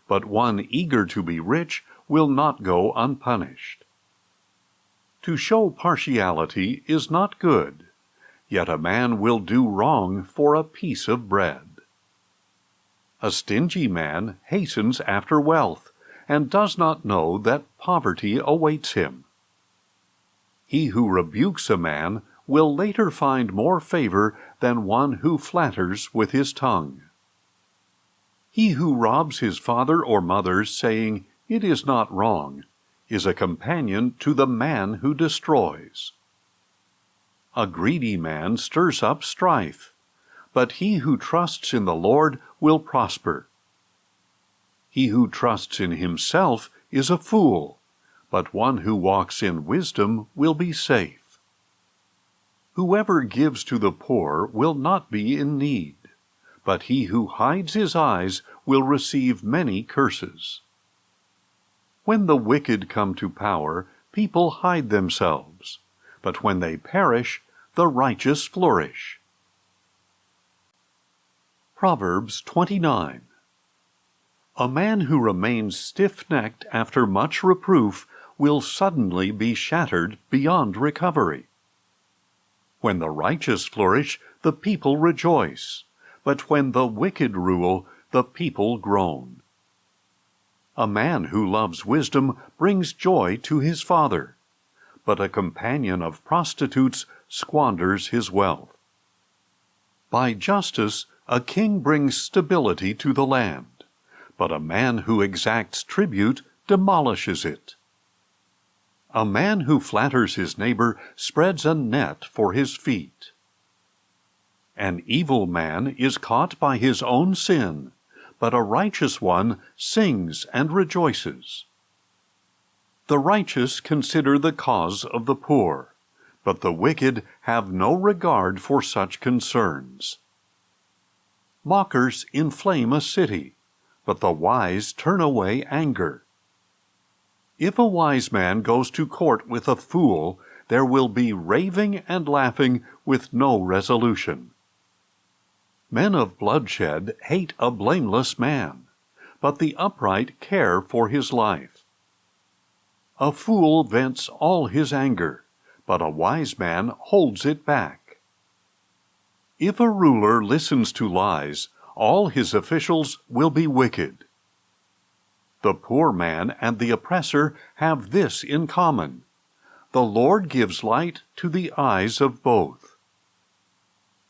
but one eager to be rich will not go unpunished. To show partiality is not good, yet a man will do wrong for a piece of bread. A stingy man hastens after wealth, and does not know that poverty awaits him. He who rebukes a man will later find more favor than one who flatters with his tongue. He who robs his father or mother, saying, "It is not wrong," is a companion to the man who destroys. A greedy man stirs up strife, but he who trusts in the Lord will prosper. He who trusts in himself is a fool, but one who walks in wisdom will be safe. Whoever gives to the poor will not be in need, but he who hides his eyes will receive many curses. When the wicked come to power, people hide themselves, but when they perish, the righteous flourish. Proverbs 29. A man who remains stiff-necked after much reproof will suddenly be shattered beyond recovery. When the righteous flourish, the people rejoice, but when the wicked rule, the people groan. A man who loves wisdom brings joy to his father, but a companion of prostitutes squanders his wealth. By justice, a king brings stability to the land, but a man who exacts tribute demolishes it. A man who flatters his neighbor spreads a net for his feet. An evil man is caught by his own sin, but a righteous one sings and rejoices. The righteous consider the cause of the poor, but the wicked have no regard for such concerns. Mockers inflame a city, but the wise turn away anger. If a wise man goes to court with a fool, there will be raving and laughing with no resolution. Men of bloodshed hate a blameless man, but the upright care for his life. A fool vents all his anger, but a wise man holds it back. If a ruler listens to lies, all his officials will be wicked. The poor man and the oppressor have this in common: the Lord gives light to the eyes of both.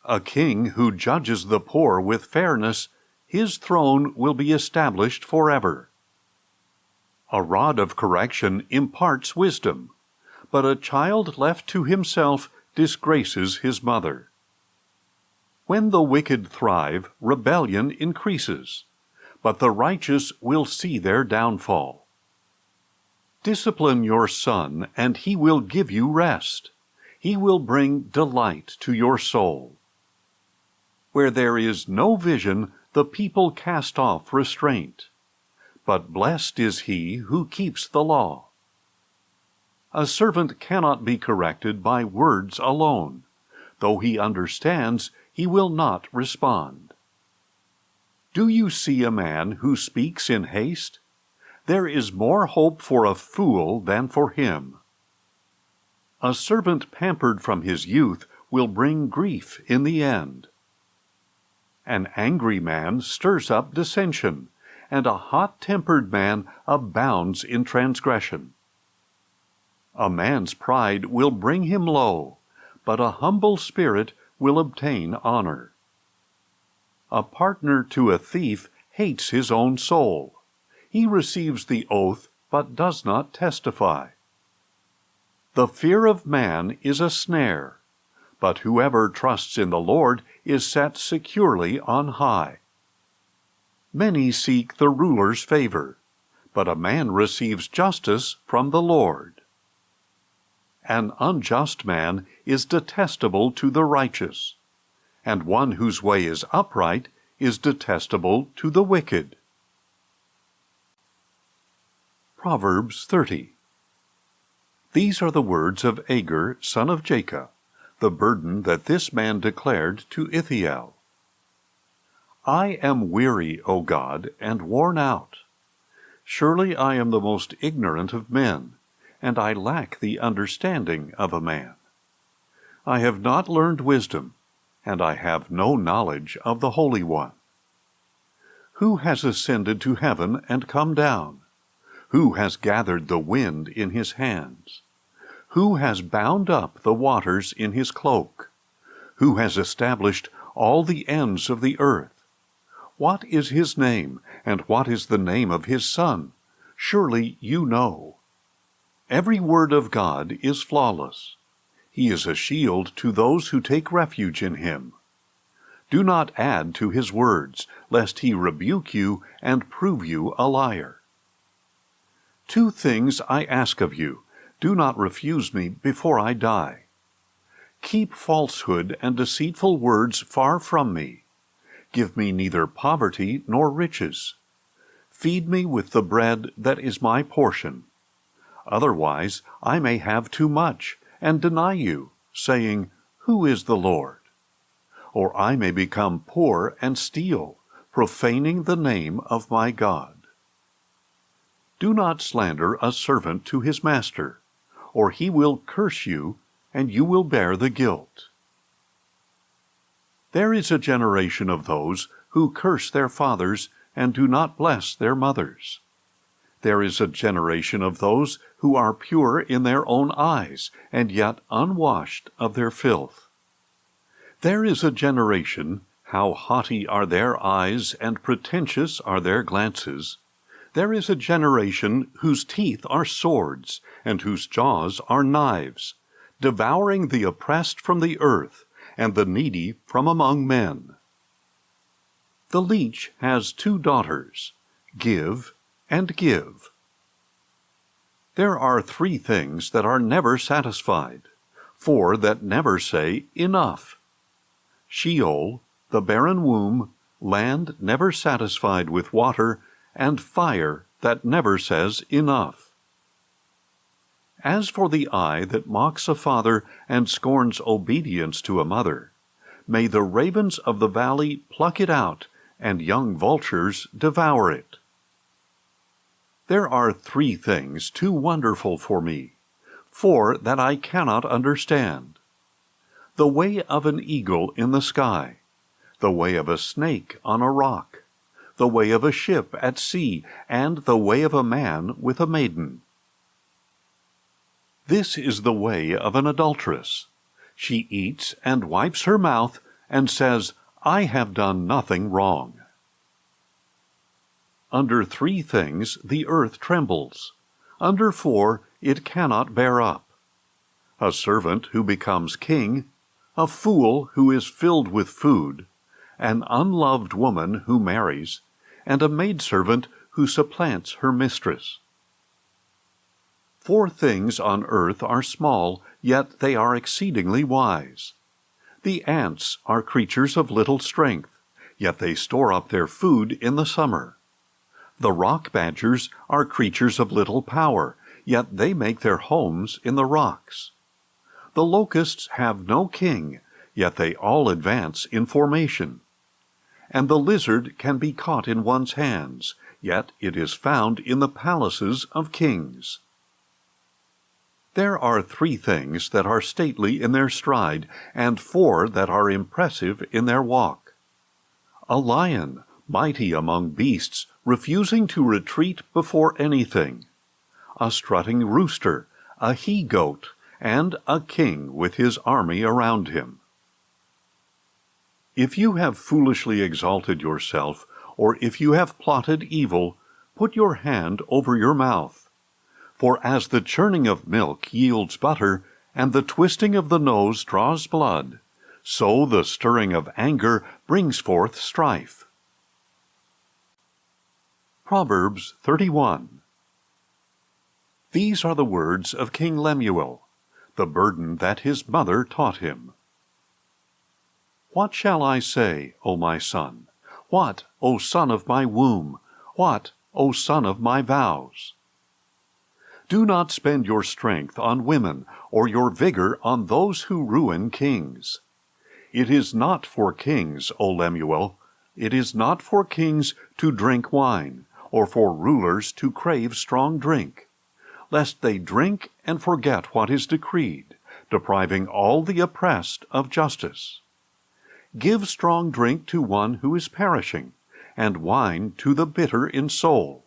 A king who judges the poor with fairness, his throne will be established forever. A rod of correction imparts wisdom, but a child left to himself disgraces his mother. When the wicked thrive, rebellion increases, but the righteous will see their downfall. Discipline your son, and he will give you rest. He will bring delight to your soul. Where there is no vision, the people cast off restraint, but blessed is he who keeps the law. A servant cannot be corrected by words alone. Though he understands, he will not respond. Do you see a man who speaks in haste? There is more hope for a fool than for him. A servant pampered from his youth will bring grief in the end. An angry man stirs up dissension, and a hot-tempered man abounds in transgression. A man's pride will bring him low, but a humble spirit will obtain honor. A partner to a thief hates his own soul. He receives the oath, but does not testify. The fear of man is a snare, but whoever trusts in the Lord is set securely on high. Many seek the ruler's favor, but a man receives justice from the Lord. An unjust man is detestable to the righteous, and one whose way is upright is detestable to the wicked. Proverbs 30. These are the words of Agur, son of Jacob, the burden that this man declared to Ithiel. I am weary, O God, and worn out. Surely I am the most ignorant of men, and I lack the understanding of a man. I have not learned wisdom, and I have no knowledge of the Holy One. Who has ascended to heaven and come down? Who has gathered the wind in his hands? Who has bound up the waters in his cloak? Who has established all the ends of the earth? What is his name, and what is the name of his son? Surely you know. Every word of God is flawless. He is a shield to those who take refuge in him. Do not add to his words, lest he rebuke you and prove you a liar. 2 things I ask of you. Do not refuse me before I die. Keep falsehood and deceitful words far from me. Give me neither poverty nor riches. Feed me with the bread that is my portion. Otherwise I may have too much, and deny you, saying, Who is the Lord? Or I may become poor and steal, profaning the name of my God. Do not slander a servant to his master, or he will curse you, and you will bear the guilt. There is a generation of those who curse their fathers and do not bless their mothers. There is a generation of those who are pure in their own eyes, and yet unwashed of their filth. There is a generation, how haughty are their eyes and pretentious are their glances. There is a generation whose teeth are swords, and whose jaws are knives, devouring the oppressed from the earth, and the needy from among men. The leech has 2 daughters, give and give. There are 3 things that are never satisfied, 4 that never say enough. Sheol, the barren womb, land never satisfied with water, and fire that never says enough. As for the eye that mocks a father and scorns obedience to a mother, may the ravens of the valley pluck it out, and young vultures devour it. There are 3 things too wonderful for me, 4 that I cannot understand. The way of an eagle in the sky, the way of a snake on a rock, the way of a ship at sea, and the way of a man with a maiden. This is the way of an adulteress. She eats and wipes her mouth, and says, I have done nothing wrong. Under 3 things the earth trembles. Under 4 it cannot bear up. A servant who becomes king, a fool who is filled with food, an unloved woman who marries, and a maidservant who supplants her mistress. 4 things on earth are small, yet they are exceedingly wise. The ants are creatures of little strength, yet they store up their food in the summer. The rock badgers are creatures of little power, yet they make their homes in the rocks. The locusts have no king, yet they all advance in formation. And the lizard can be caught in one's hands, yet it is found in the palaces of kings. There are 3 things that are stately in their stride, and 4 that are impressive in their walk. A lion, mighty among beasts, refusing to retreat before anything. A strutting rooster, a he-goat, and a king with his army around him. If you have foolishly exalted yourself, or if you have plotted evil, put your hand over your mouth. For as the churning of milk yields butter, and the twisting of the nose draws blood, so the stirring of anger brings forth strife. Proverbs 31. These are the words of King Lemuel, the burden that his mother taught him. What shall I say, O my son? What, O son of my womb? What, O son of my vows? Do not spend your strength on women, or your vigor on those who ruin kings. It is not for kings, O Lemuel, it is not for kings to drink wine, or for rulers to crave strong drink, lest they drink and forget what is decreed, depriving all the oppressed of justice. Give strong drink to one who is perishing, and wine to the bitter in soul.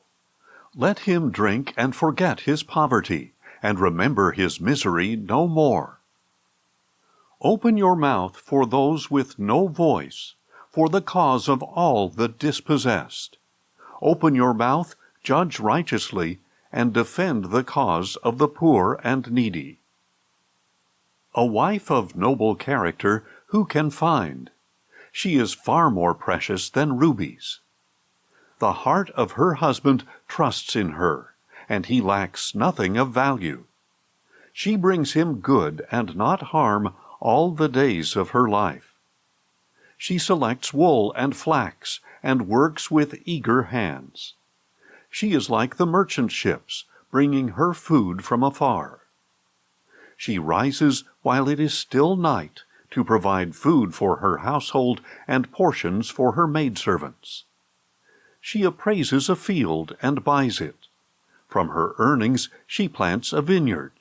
Let him drink and forget his poverty, and remember his misery no more. Open your mouth for those with no voice, for the cause of all the dispossessed. Open your mouth, judge righteously, and defend the cause of the poor and needy. A wife of noble character who can find? She is far more precious than rubies. The heart of her husband trusts in her, and he lacks nothing of value. She brings him good and not harm all the days of her life. She selects wool and flax, and works with eager hands. She is like the merchant ships, bringing her food from afar. She rises while it is still night, to provide food for her household and portions for her maidservants. She appraises a field and buys it. From her earnings she plants a vineyard.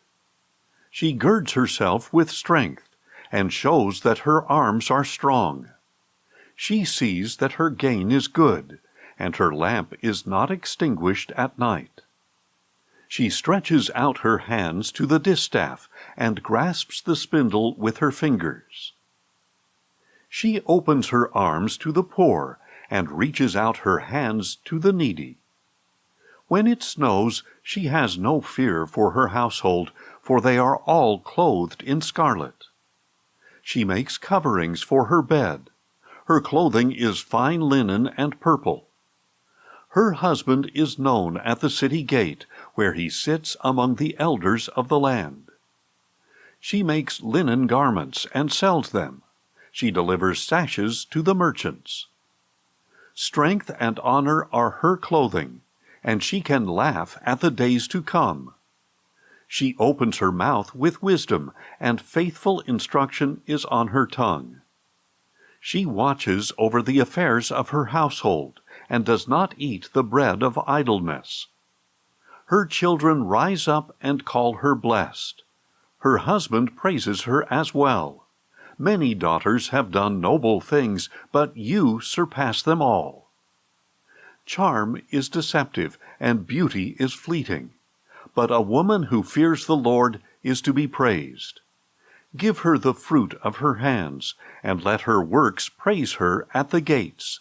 She girds herself with strength, and shows that her arms are strong. She sees that her gain is good, and her lamp is not extinguished at night. She stretches out her hands to the distaff, and grasps the spindle with her fingers. She opens her arms to the poor, and reaches out her hands to the needy. When it snows, she has no fear for her household, for they are all clothed in scarlet. She makes coverings for her bed. Her clothing is fine linen and purple. Her husband is known at the city gate, where he sits among the elders of the land. She makes linen garments and sells them. She delivers sashes to the merchants. Strength and honor are her clothing, and she can laugh at the days to come. She opens her mouth with wisdom, and faithful instruction is on her tongue. She watches over the affairs of her household, and does not eat the bread of idleness. Her children rise up and call her blessed. Her husband praises her as well. Many daughters have done noble things, but you surpass them all. Charm is deceptive, and beauty is fleeting, but a woman who fears the Lord is to be praised. Give her the fruit of her hands, and let her works praise her at the gates.